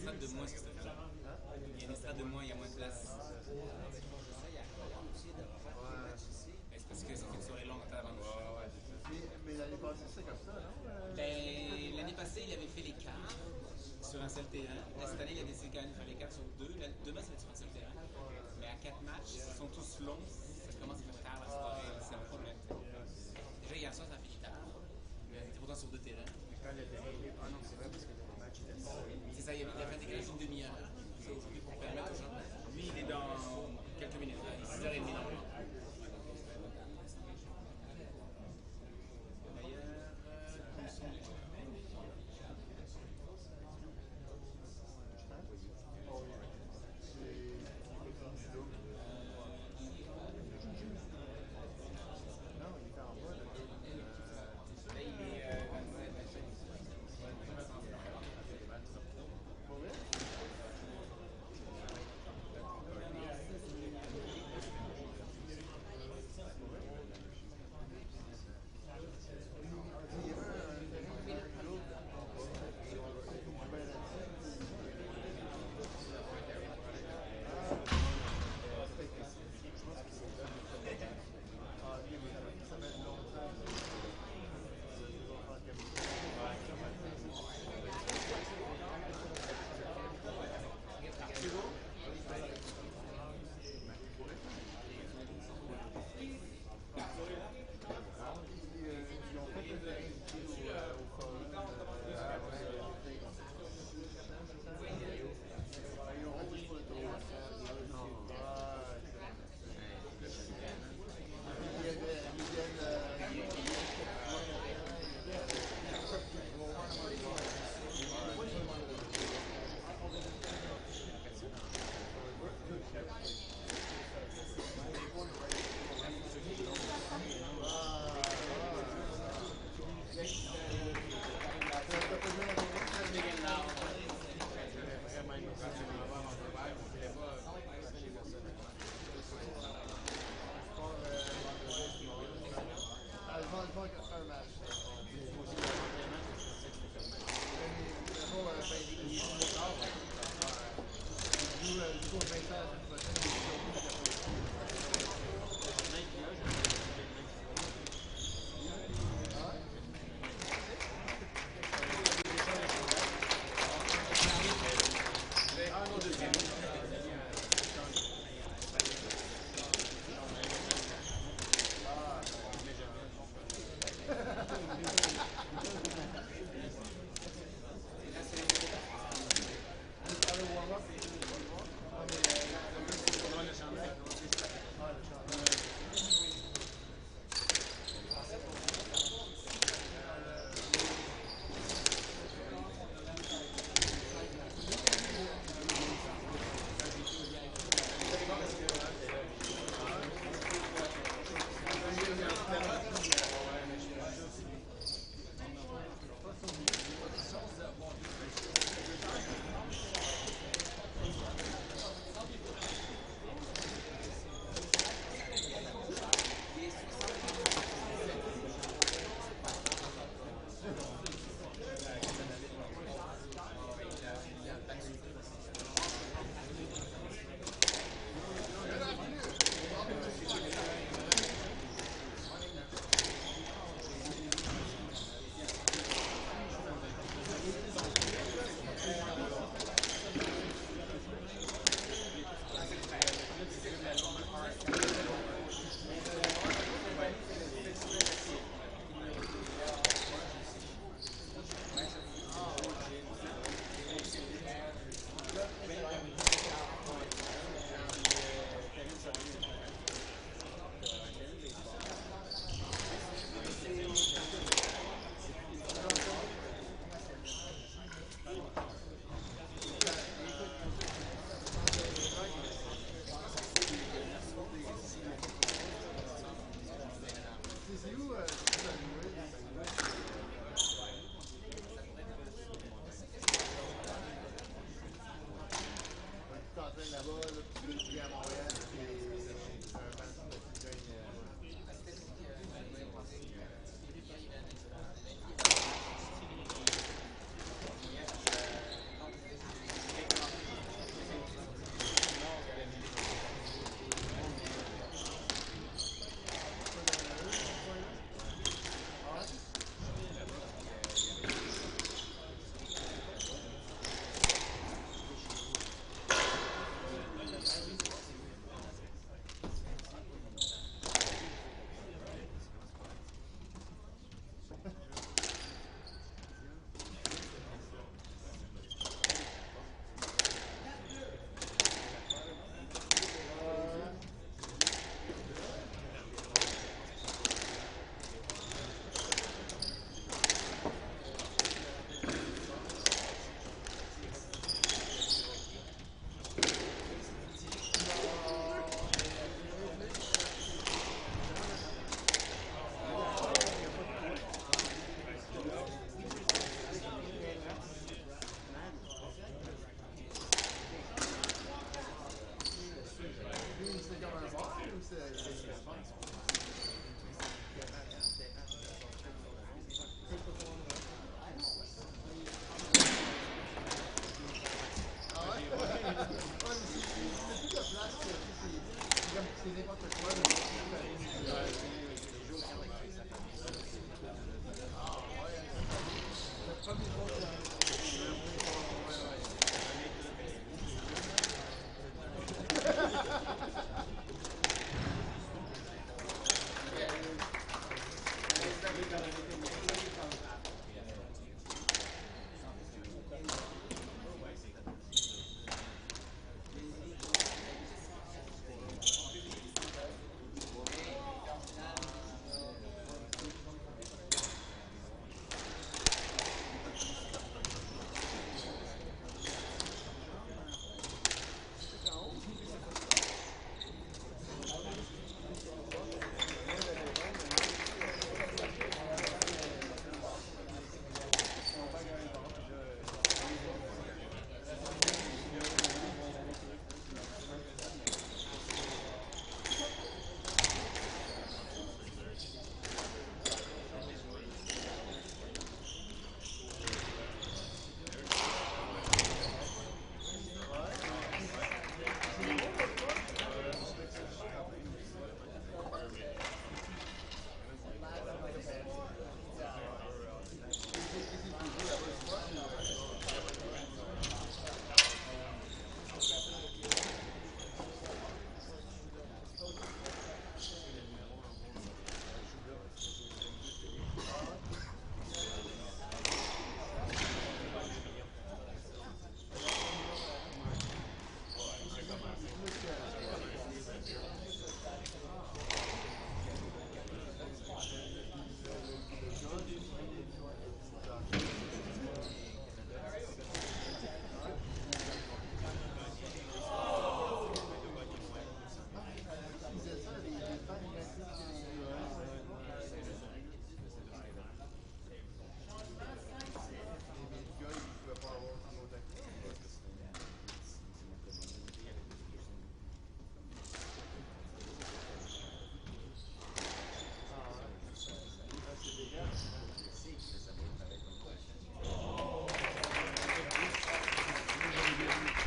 estrade de moins sur cette écran. Il y a une estrade de moins, il y a moins de place. C'est parce que ça fait une soirée longue avant. Mais l'année passée, c'était comme ça, non? Ben, l'année passée, il avait fait les quarts sur un seul terrain. Cette année, il a décidé quand même de faire les quarts sur deux. Demain, ça va être sur un seul terrain. Mais à 4 matchs, ils sont tous longs. Ça commence à faire tard la soirée. C'est un problème. Déjà, hier soir, ça a fini tard. Mais c'était pourtant sur deux terrains. Quand le terrain est... Ah non, c'est vrai, parce que le match était... C'est ça, il a fait un décalage d'une demi-heure. Ça, aujourd'hui, pour permettre aux gens. Lui, il est dans quelques minutes. Là. Il est 6h30 normalement.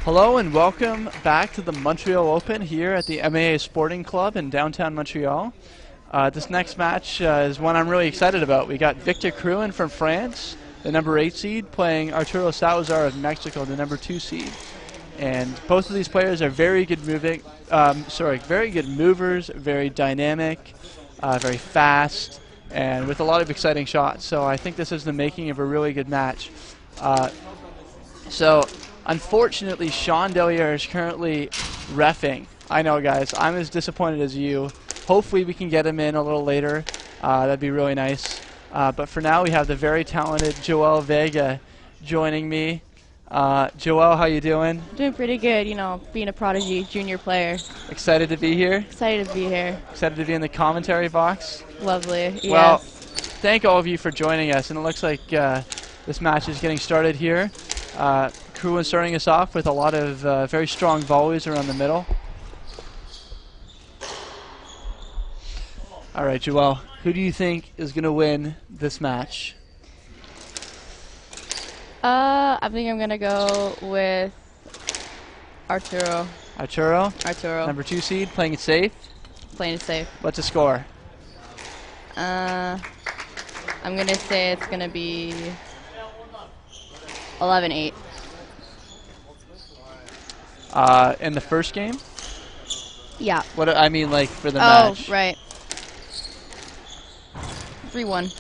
Hello and welcome back to the Montreal Open here at the MAA Sporting Club in downtown Montreal. This next match is one I'm really excited about. We got Victor Crouin from France, the number 8 seed, playing Arturo Salazar of Mexico, the number 2 seed. And both of these players are very good very good movers, very dynamic, very fast, and with a lot of exciting shots. So I think this is the making of a really good match. So unfortunately, Sean Dellier is currently reffing. I know, guys, I'm as disappointed as you. Hopefully we can get him in a little later. That'd be really nice. But for now, we have the very talented Joel Vega joining me. Joel, how you doing? Doing pretty good, you know, being a prodigy junior player. Excited to be here? Excited to be here. Excited to be in the commentary box? Lovely, yes. Well, thank all of you for joining us, and it looks like this match is getting started here. Crouin starting us off with a lot of very strong volleys around the middle. All right, Joel, who do you think is going to win this match? I think I'm going to go with Arturo. Arturo? Arturo. Number 2 seed, playing it safe? Playing it safe. What's the score? I'm going to say it's going to be 11-8. In the first game? Yeah. What I mean, like, for the match. Oh, right. 3-1.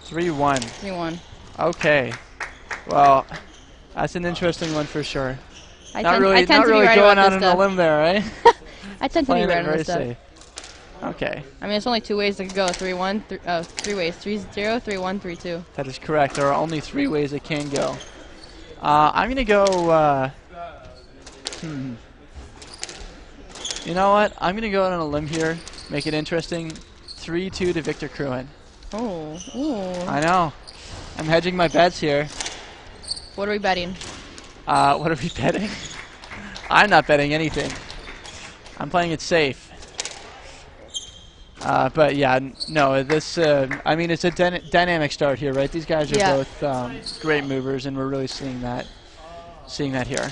3-1. 3-1. Okay. Well, that's an interesting one for sure. I not tend really to be right going about out this on stuff. a limb there, right? I tend to be Playing right it on very this stuff. safe. Okay. I mean, there's only 2 ways it could go. 3-1, 3 ways. 3-0, 3-1, 3-2. That is correct. There are only 3 ways it can go. I'm going to go... You know what? I'm going to go out on a limb here, make it interesting. 3-2 to Victor Crouin. Oh. Ooh. I know. I'm hedging my bets here. What are we betting? What are we betting? I'm not betting anything. I'm playing it safe. But yeah, no, this, I mean, it's a dynamic start here, right? These guys are both great movers, and we're really seeing that here.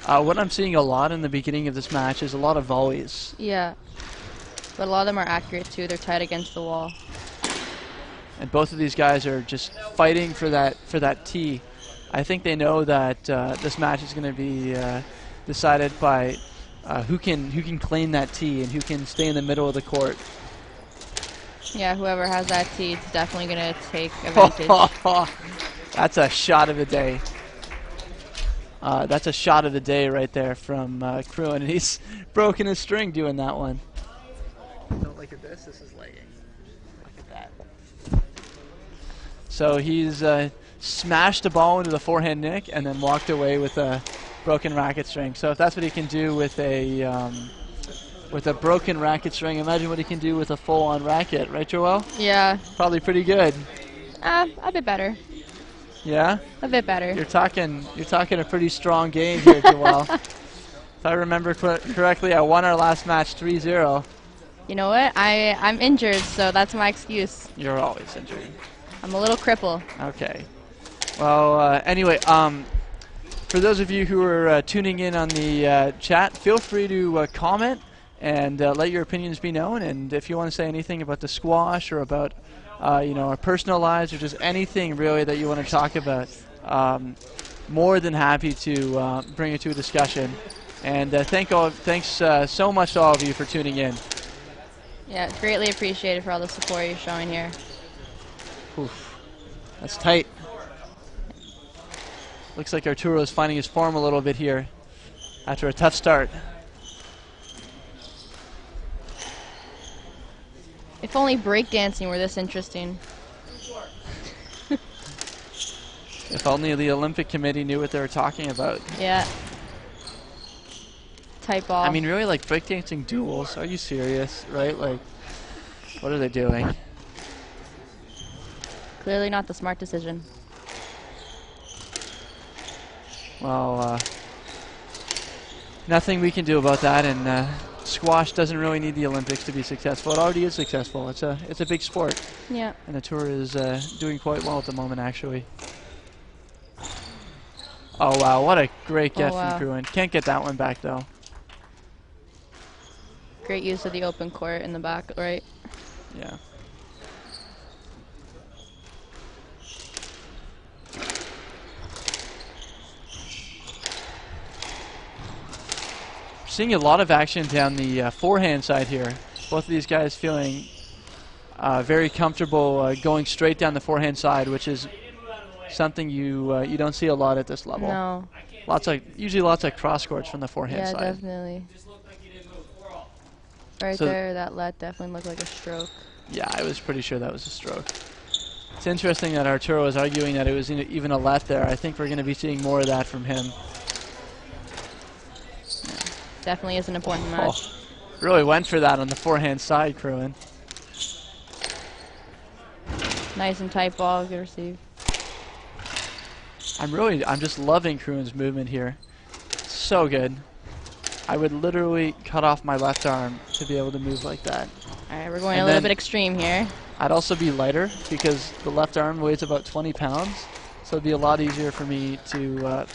What I'm seeing a lot in the beginning of this match is a lot of volleys. Yeah. But a lot of them are accurate, too. They're tight against the wall. And both of these guys are just fighting for that tee. I think they know that this match is going to be decided by who can claim that tee and who can stay in the middle of the court. Yeah, whoever has that tee is definitely going to take advantage. That's a shot of the day. That's a shot of the day right there from Crouin, and he's broken his string doing that one. Don't look at this. This is lagging. Look at that. So he's smashed the ball into the forehand nick and then walked away with a broken racket string. So if that's what he can do with a broken racket string, imagine what he can do with a full-on racket, right, Joel? Yeah. Probably pretty good. A bit better. Yeah? A bit better. You're talking a pretty strong game here, Joel. If I remember correctly, I won our last match 3-0. You know what? I'm injured, so that's my excuse. You're always injured. I'm a little cripple. Okay. Well, anyway, for those of you who are tuning in on the chat, feel free to comment and let your opinions be known. And if you want to say anything about the squash or about our personal lives or just anything really that you want to talk about, more than happy to bring it to a discussion. And thanks so much to all of you for tuning in. Yeah, greatly appreciated for all the support you're showing here. Oof. That's tight. Looks like Arturo is finding his form a little bit here after a tough start. If only breakdancing were this interesting. If only the Olympic Committee knew what they were talking about. Yeah. Tight ball. I mean, really, like breakdancing duels? Are you serious? Right? Like, what are they doing? Clearly not the smart decision. Well, nothing we can do about that, and squash doesn't really need the Olympics to be successful. It already is successful. It's a big sport. Yeah. And the tour is doing quite well at the moment, actually. Oh, wow. What a great get from Kruin. Can't get that one back, though. Great use of the open court in the back, right? Yeah. Seeing a lot of action down the forehand side here. Both of these guys feeling very comfortable going straight down the forehand side, which is something you don't see a lot at this level. No. Usually lots of cross courts from the forehand side. Yeah, definitely. Right so there, that let definitely looked like a stroke. Yeah, I was pretty sure that was a stroke. It's interesting that Arturo was arguing that it was even a let there. I think we're going to be seeing more of that from him. Definitely is an important match. Really went for that on the forehand side, Kruin. Nice and tight ball, good receive. I'm just loving Kruin's movement here. So good. I would literally cut off my left arm to be able to move like that. All right, we're going a little bit extreme here. I'd also be lighter because the left arm weighs about 20 pounds. So it'd be a lot easier for me to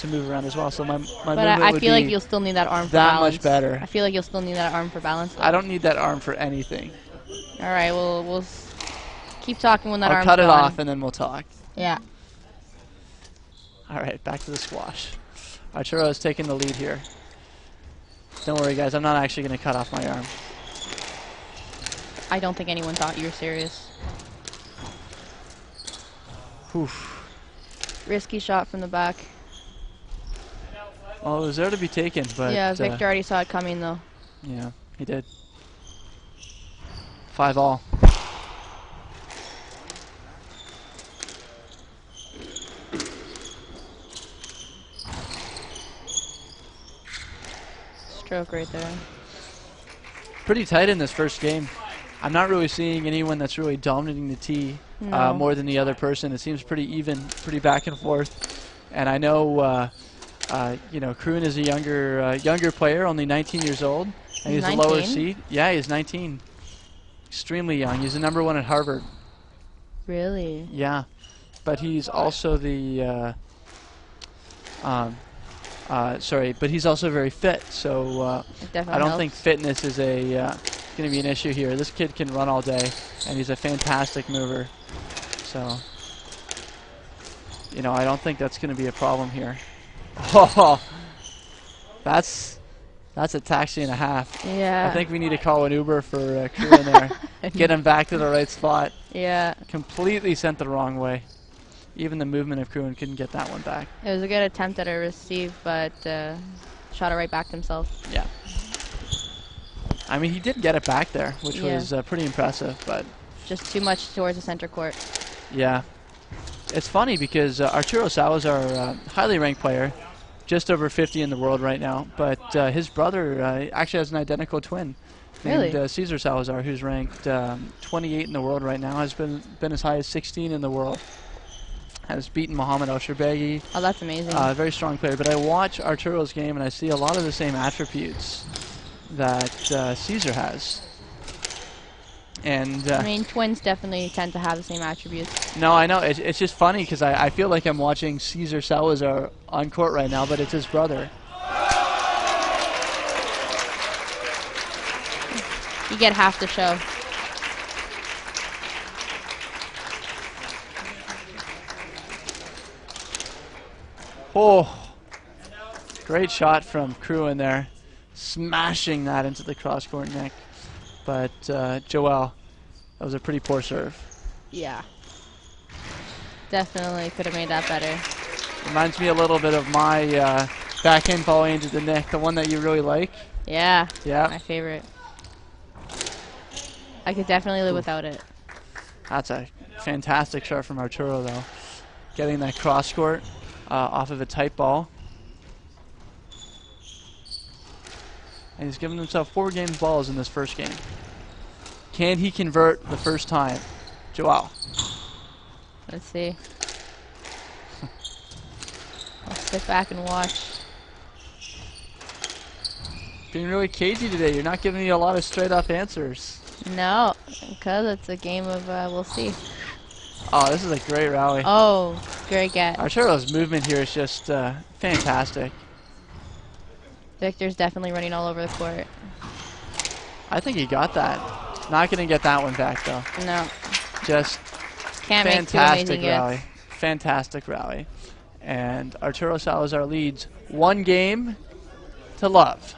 move around as well. So my movement would be I feel like you'll still need that arm for balance. That much better. I feel like you'll still need that arm for balance. I don't need that arm for anything. All right, we'll keep talking when that arm's I'll cut it gone. off and then we'll talk. Yeah. All right, back to the squash. Arturo is taking the lead here. Don't worry, guys. I'm not actually going to cut off my arm. I don't think anyone thought you were serious. Oof. Risky shot from the back. Well, it was there to be taken, but... Yeah, Victor already saw it coming, though. Yeah, he did. 5-all. Stroke right there. Pretty tight in this first game. I'm not really seeing anyone that's really dominating the tee more than the other person. It seems pretty even, pretty back and forth. And I know, Kruin is a younger player, only 19 years old, and he's 19? the lower seed. Yeah, he's 19. Extremely young. He's the #1 at Harvard. Really? Yeah, but he's also the. But he's also very fit. So I don't think fitness is going to be an issue here. This kid can run all day, and he's a fantastic mover. So, I don't think that's going to be a problem here. Oh, that's a taxi and a half. Yeah. I think we need to call an Uber for Kruin there. Get him back to the right spot. Yeah. Completely sent the wrong way. Even the movement of Kruin couldn't get that one back. It was a good attempt at a receive, but shot it right back to himself. Yeah. I mean, he did get it back there, which was pretty impressive, but... Just too much towards the center court. Yeah. It's funny because Arturo Salazar, highly ranked player, just over 50 in the world right now, but his brother actually has an identical twin named Cesar Salazar, who's ranked 28 in the world right now, has been as high as 16 in the world. Has beaten Mohamed El-Sharbegi. Oh, that's amazing. Very strong player. But I watch Arturo's game and I see a lot of the same attributes that Cesar has. And I mean, twins definitely tend to have the same attributes. No, I know. It's just funny because I feel like I'm watching Cesar Salazar on court right now, but it's his brother. You get half the show. Oh, great shot from Kruin there, smashing that into the cross-court neck. But Joel, that was a pretty poor serve. Yeah. Definitely could have made that better. Reminds me a little bit of my backhand volley into the neck, the one that you really like. Yeah. Yeah. My favorite. I could definitely live without it. That's a fantastic shot from Arturo, though. Getting that cross-court off of a tight ball. And he's given himself 4 games balls in this first game. Can he convert the first time? Joao. Let's see. I'll sit back and watch. Being really cagey today. You're not giving me a lot of straight up answers. No, because it's a game of we'll see. Oh, this is a great rally. Oh, great get. Arturo's movement here is just fantastic. Victor's definitely running all over the court. I think he got that. Not going to get that one back, though. No. Just Can't make two fantastic amazing rally. gets. Fantastic rally. And Arturo Salazar leads 1-0 to love.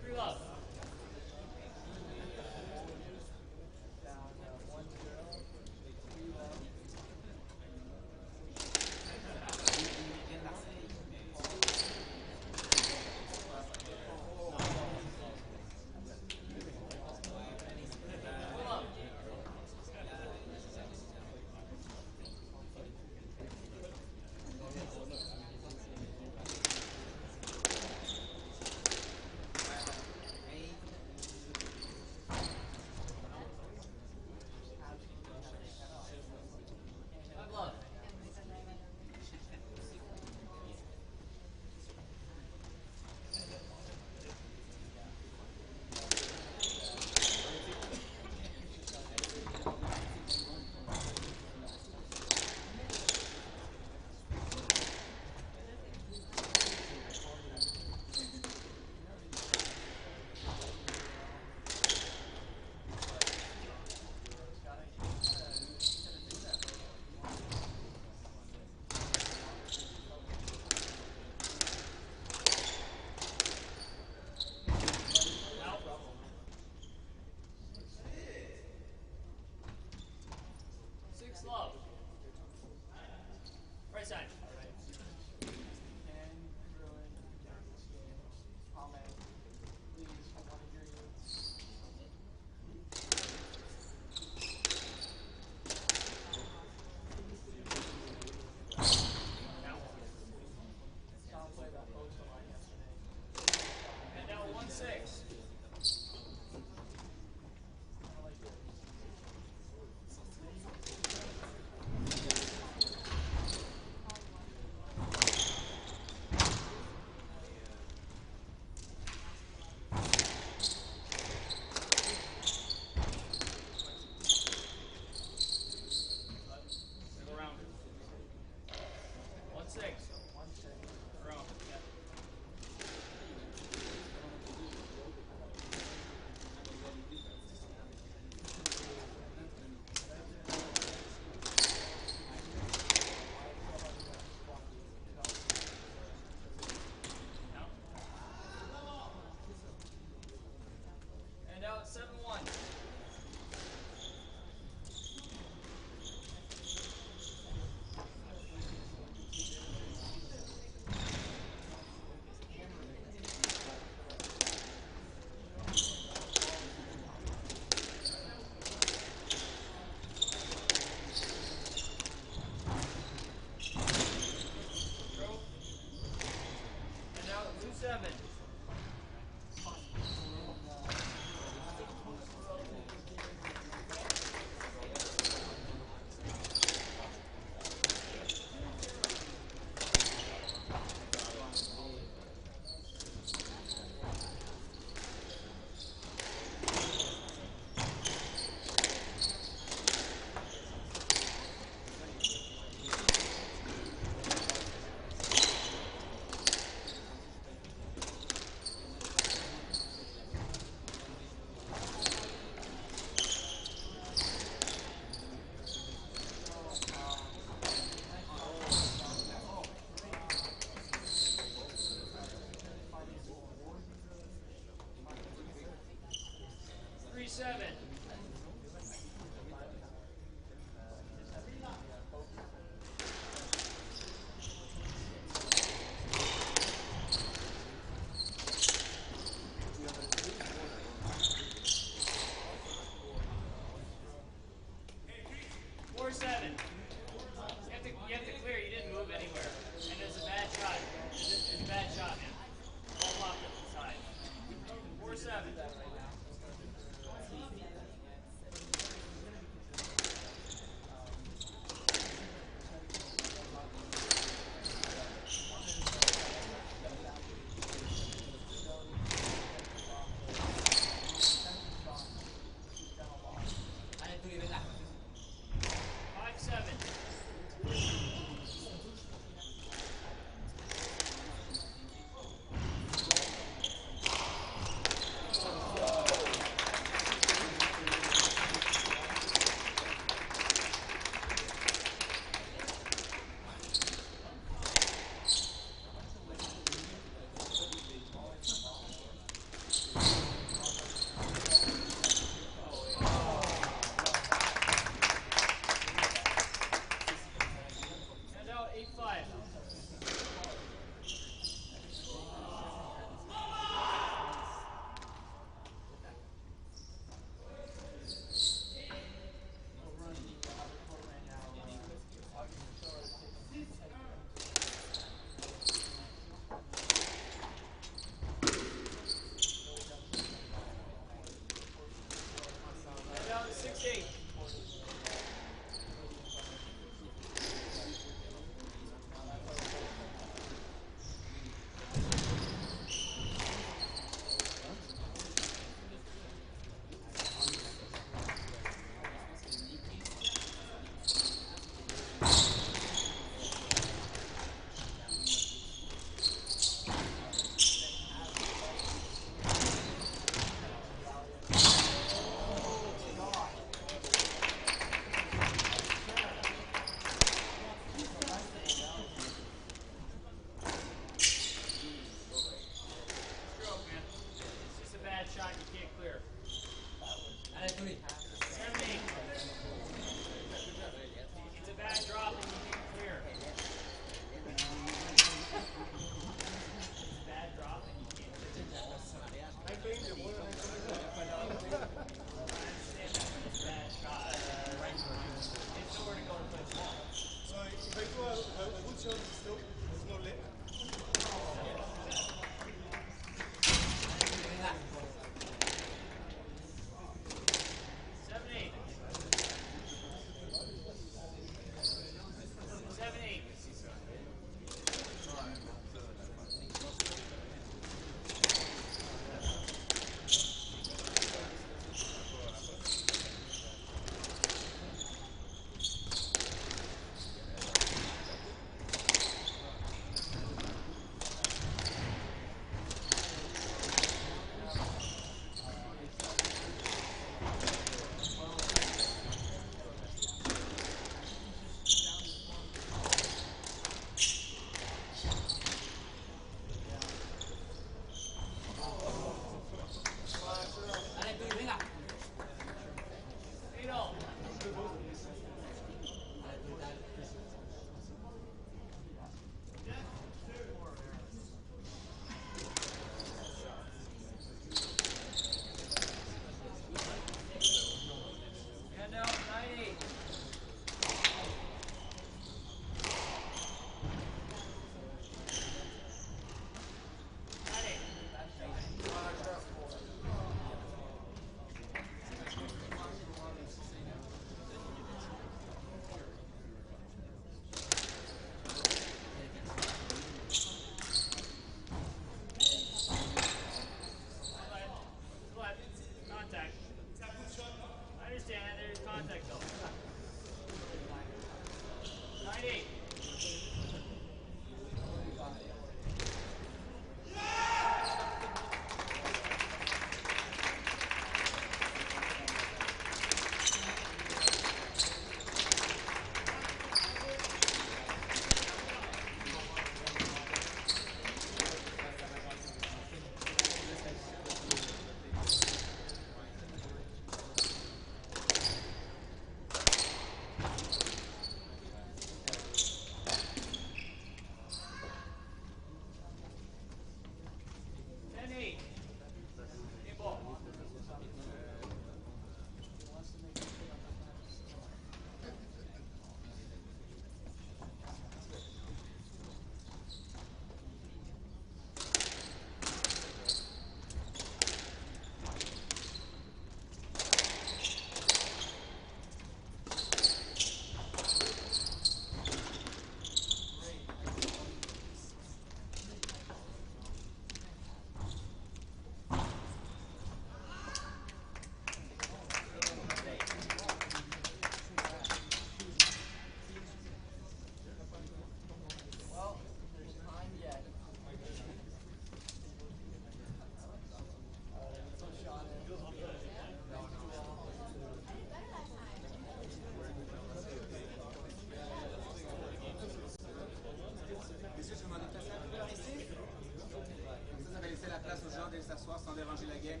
changer la game.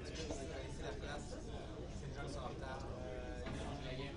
Laisser la place. Les gens sont en retard. Changer la game.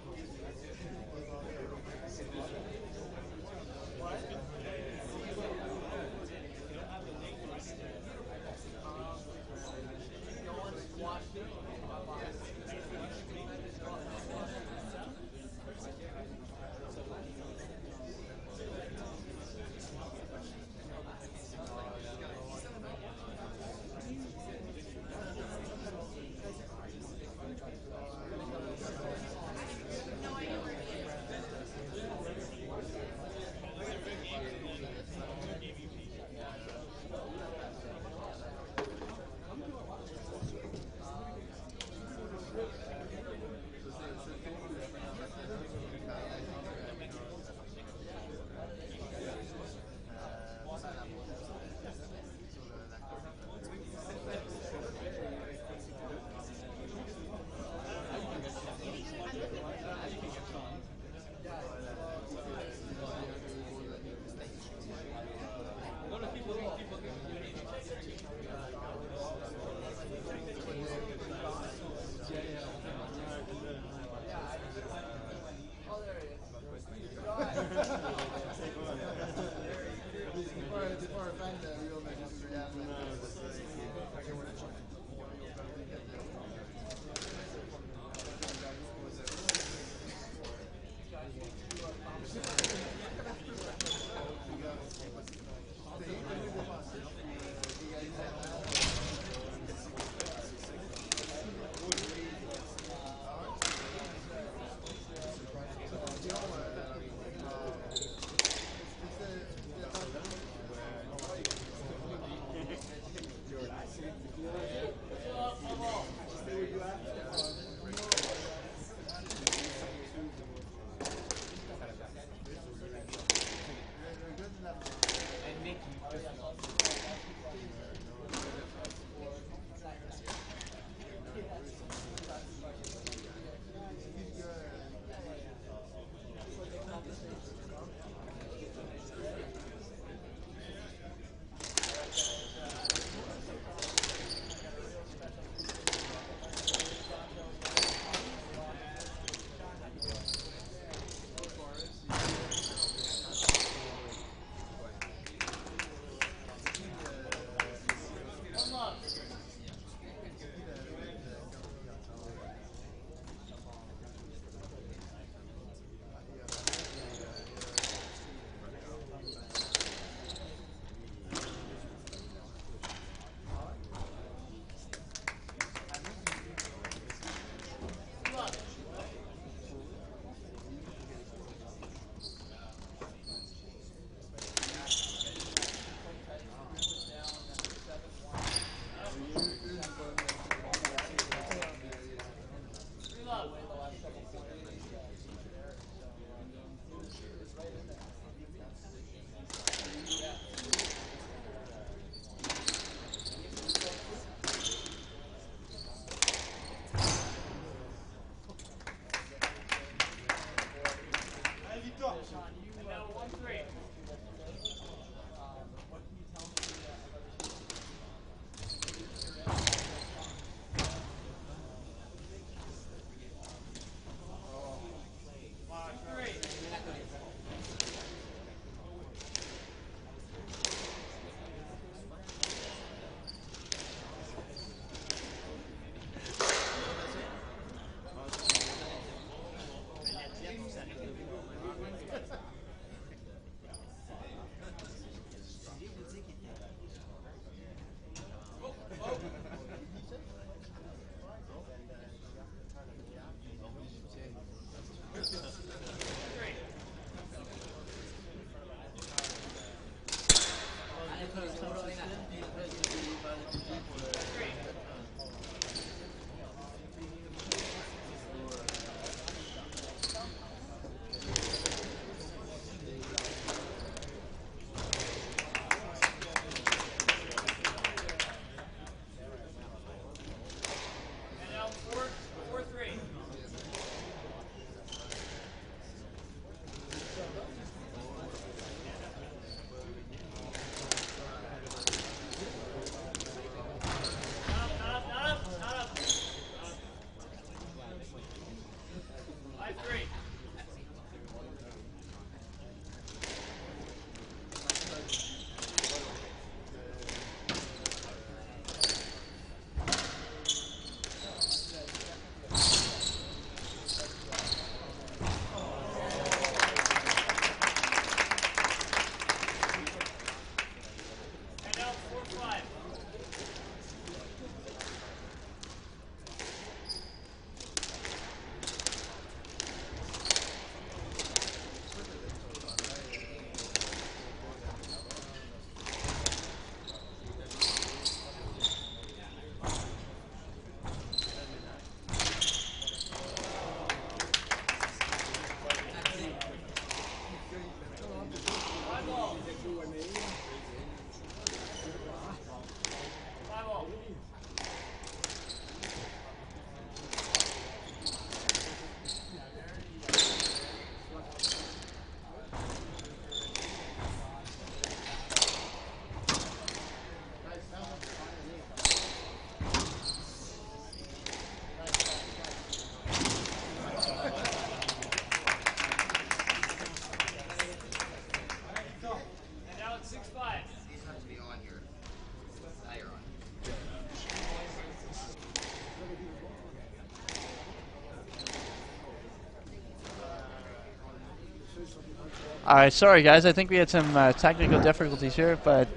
All right, sorry guys. I think we had some technical difficulties here, but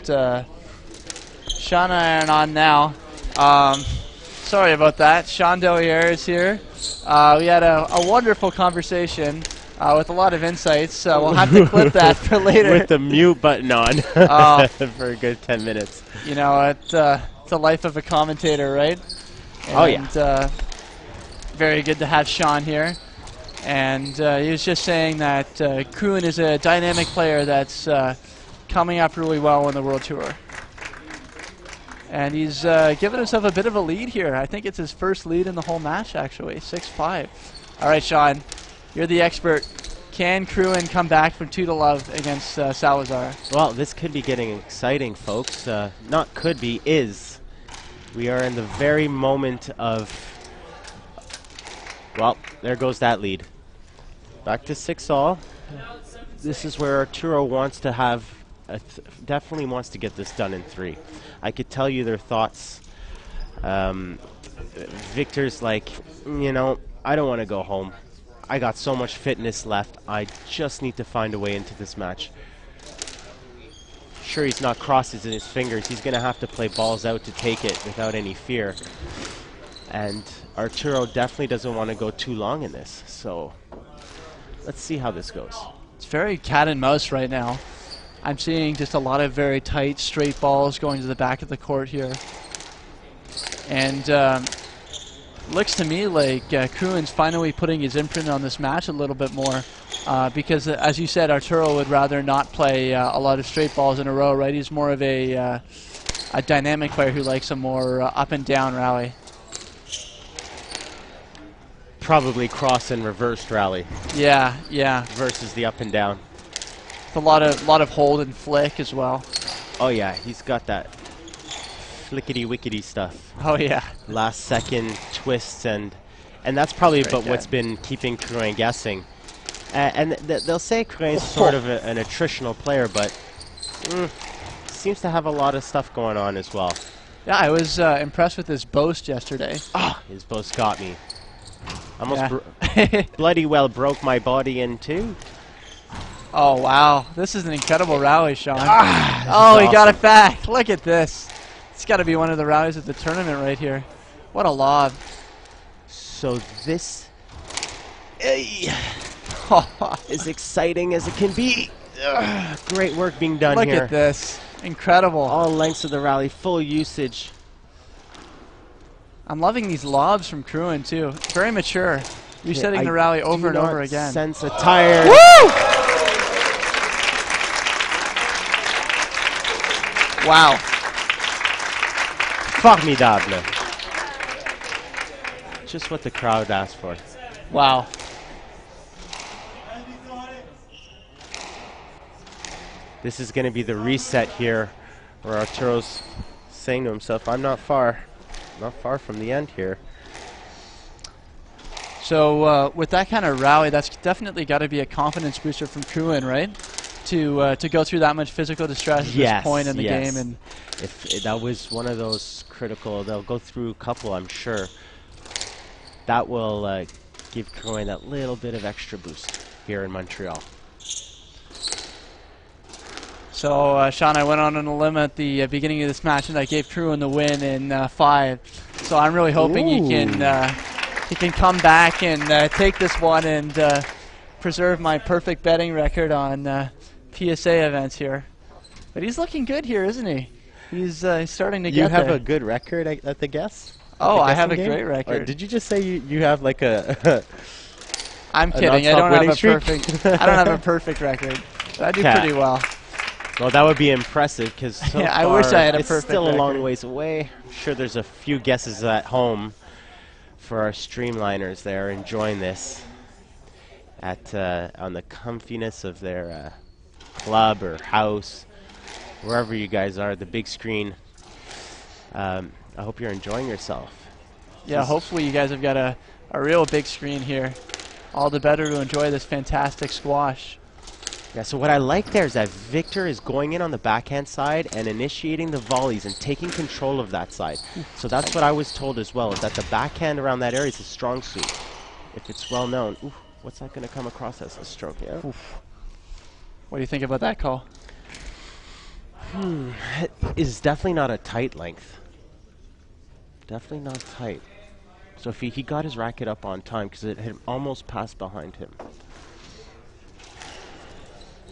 Sean and I are on now. Sorry about that. Sean Delliere is here. We had a wonderful conversation with a lot of insights. We'll have to clip that for later. With the mute button on for a good 10 minutes. You know, it's the life of a commentator, right? And, oh, yeah. Very good to have Sean here. And he was just saying that Kruin is a dynamic player that's coming up really well on the World Tour. And he's given himself a bit of a lead here. I think it's his first lead in the whole match, actually, 6-5. All right, Sean, you're the expert. Can Kruin come back from 2-love against Salazar? Well, this could be getting exciting, folks. Not could be, is. We are in the very moment of... Well, there goes that lead. Back to 6-all. This is where Arturo wants to have... definitely wants to get this done in 3. I could tell you their thoughts. Victor's like, you know, I don't want to go home. I got so much fitness left. I just need to find a way into this match. Sure, he's not crosses in his fingers. He's going to have to play balls out to take it without any fear. And Arturo definitely doesn't want to go too long in this. So let's see how this goes. It's very cat and mouse right now. I'm seeing just a lot of very tight, straight balls going to the back of the court here. And looks to me like Kruin's finally putting his imprint on this match a little bit more. Because, as you said, Arturo would rather not play a lot of straight balls in a row, right? He's more of a dynamic player who likes a more up and down rally. Probably cross and reversed rally. Yeah, yeah. Versus the up and down. A lot of hold and flick as well. Oh yeah, he's got that flickety-wickety stuff. Oh yeah. Last second twists and that's probably what's been keeping Kruin guessing. And they'll say Kruin's sort of an attritional player, but seems to have a lot of stuff going on as well. Yeah, I was impressed with his boast yesterday. Ah, his boast got me. Almost bloody well broke my body in two. Oh, wow. This is an incredible rally, Sean. Oh, he got it back. Look at this. It's got to be one of the rallies of the tournament right here. What a lob. So this is exciting as it can be. Great work being done here. Look at this. Incredible. All lengths of the rally, full usage. I'm loving these lobs from Kruin, too. Very mature. Resetting the rally over and over again. Sense a tired. Woo! Wow. Formidable. Just what the crowd asked for. Wow. This is going to be the reset here where Arturo's saying to himself, I'm not far from the end here. So with that kind of rally, that's definitely got to be a confidence booster from Kruin, right? To go through that much physical distress at this point in the game. And if that was one of those critical, they'll go through a couple, I'm sure. That will give Kruin that little bit of extra boost here in Montreal. So, Sean, I went on a limb at the beginning of this match, and I gave Kruin the win in 5. So I'm really hoping he can come back and take this one and preserve my perfect betting record on PSA events here. But he's looking good here, isn't he? He's starting to get there. You have a good record at the guess? Oh, I have a great record. Or did you just say you have like a... I'm kidding. I don't have a perfect. I don't have a perfect record. But I do pretty well. Well, that would be impressive because so yeah, far I wish I had a it's perfect still record. a long ways away. I'm sure there's a few guesses at home for our streamliners there enjoying this at on the comfiness of their club or house, wherever you guys are, the big screen. I hope you're enjoying yourself. Yeah, hopefully you guys have got a real big screen here. All the better to enjoy this fantastic squash. Yeah, so what I like there is that Victor is going in on the backhand side and initiating the volleys and taking control of that side. So that's what I was told as well, is that the backhand around that area is a strong suit. If it's well known. Oof, what's that going to come across as a stroke? Yeah. Oof. What do you think about that call? It is definitely not a tight length. Definitely not tight. So if he got his racket up on time, because it had almost passed behind him.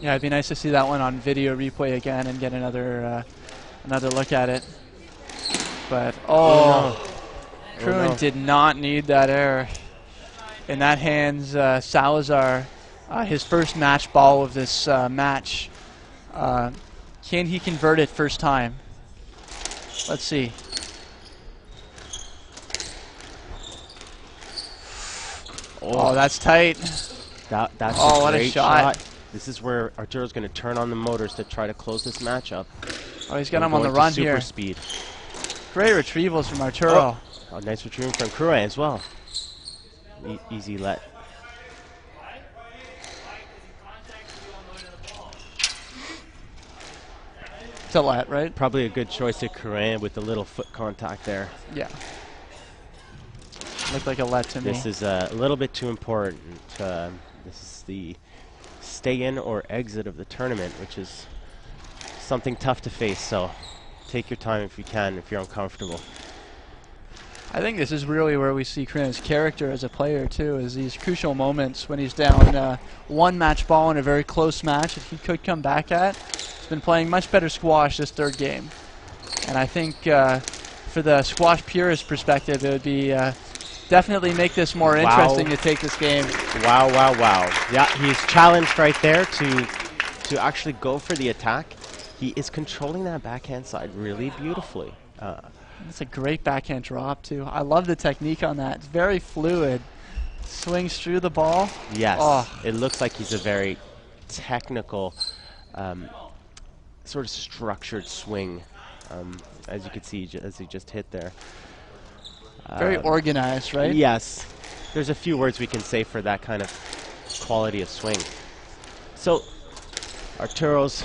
Yeah, it'd be nice to see that one on video replay again and get another look at it. But Kruin did not need that error. In that hands, Salazar, his first match ball of this match. Can he convert it first time? Let's see. Oh, that's tight. That's Oh, a what a great shot. This is where Arturo's going to turn on the motors to try to close this match up. Oh, he's got and him on go the into run super here. Speed. Great retrievals from Arturo. Oh, nice retrieving from Kruin as well. Easy let. It's a let, right? Probably a good choice to Kruin with the little foot contact there. Yeah. Looked like a let to me. This is a little bit too important. This is the stay in or exit of the tournament, which is something tough to face. So take your time if you can, if you're uncomfortable. I think this is really where we see Kruin's character as a player too, is these crucial moments when he's down one match ball in a very close match that he could come back at. He's been playing much better squash this third game. And I think for the squash purist perspective, it would be definitely make this more interesting to take this game. Wow, wow, wow. Yeah, he's challenged right there to actually go for the attack. He is controlling that backhand side really beautifully. That's a great backhand drop, too. I love the technique on that. It's very fluid. Swings through the ball. Yes. Oh. It looks like he's a very technical, sort of structured swing, as you can see, as he just hit there. Very organized, right? Yes. There's a few words we can say for that kind of quality of swing. So, Arturo's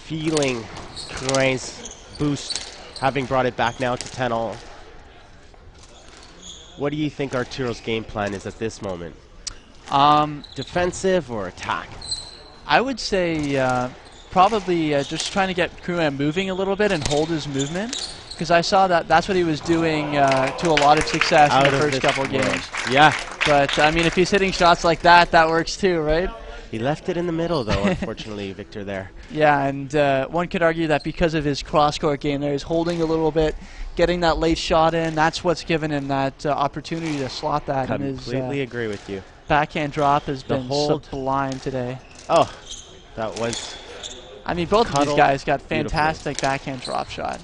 feeling Kruin's boost, having brought it back now to 10-all. What do you think Arturo's game plan is at this moment? Defensive or attack? I would say probably just trying to get Kruin moving a little bit and hold his movement. Because I saw that's what he was doing to a lot of success in the first couple games. Yeah. But, I mean, if he's hitting shots like that, that works too, right? He left it in the middle, though, unfortunately, Victor, there. Yeah, and one could argue that because of his cross-court game there, he's holding a little bit, getting that late shot in. That's what's given him that opportunity to slot that. Completely agree with you. Backhand drop has been sublime today. Oh, that was... I mean, both of these guys got fantastic backhand drop shot.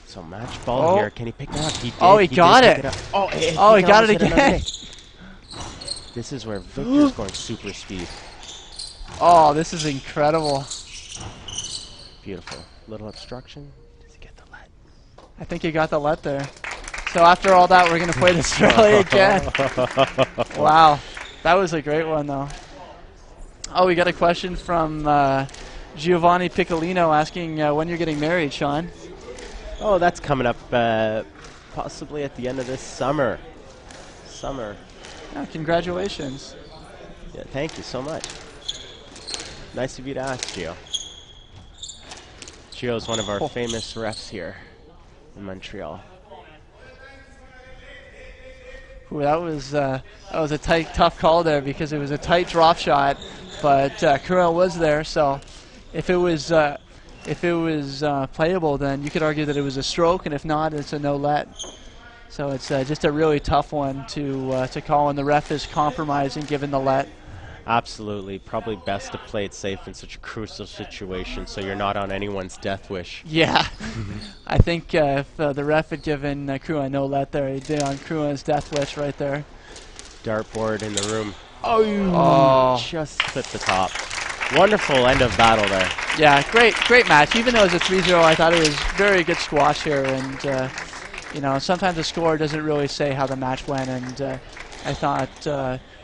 So match ball here. Can he pick that up? He did. Oh, he got it. He got it again. This is where Victor's going super speed. Oh, this is incredible. Beautiful. Little obstruction. Does he get the let? I think he got the let there. So after all that, we're going to play this rally again. Wow. That was a great one, though. Oh, we got a question from Giovanni Piccolino asking when you're getting married, Sean. Oh, that's coming up possibly at the end of this summer. Oh, congratulations. Yeah, thank you so much. Nice of you to ask, Gio. Gio's one of our famous refs here in Montreal. Ooh, that was a tight, tough call there because it was a tight drop shot, but Kruin was there. So if it was playable, then you could argue that it was a stroke, and if not, it's a no let. So it's just a really tough one to call, and the ref is compromising given the let. Absolutely. Probably best to play it safe in such a crucial situation so you're not on anyone's death wish. Yeah. I think if the ref had given Kruin no let there, he'd be on Kruin's death wish right there. Dartboard in the room. Oh. Just clipped the top. Wonderful end of battle there. Yeah, great match. Even though it was a 3-0, I thought it was very good squash here, and you know, sometimes the score doesn't really say how the match went, and I thought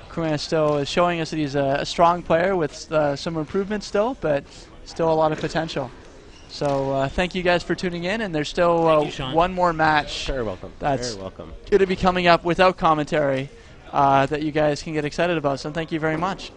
Kruin still is showing us that he's a strong player with some improvement still, but still a lot of potential. So thank you guys for tuning in, and there's still one more match. Very welcome. That's very welcome. going to be coming up without commentary that you guys can get excited about. So thank you very much.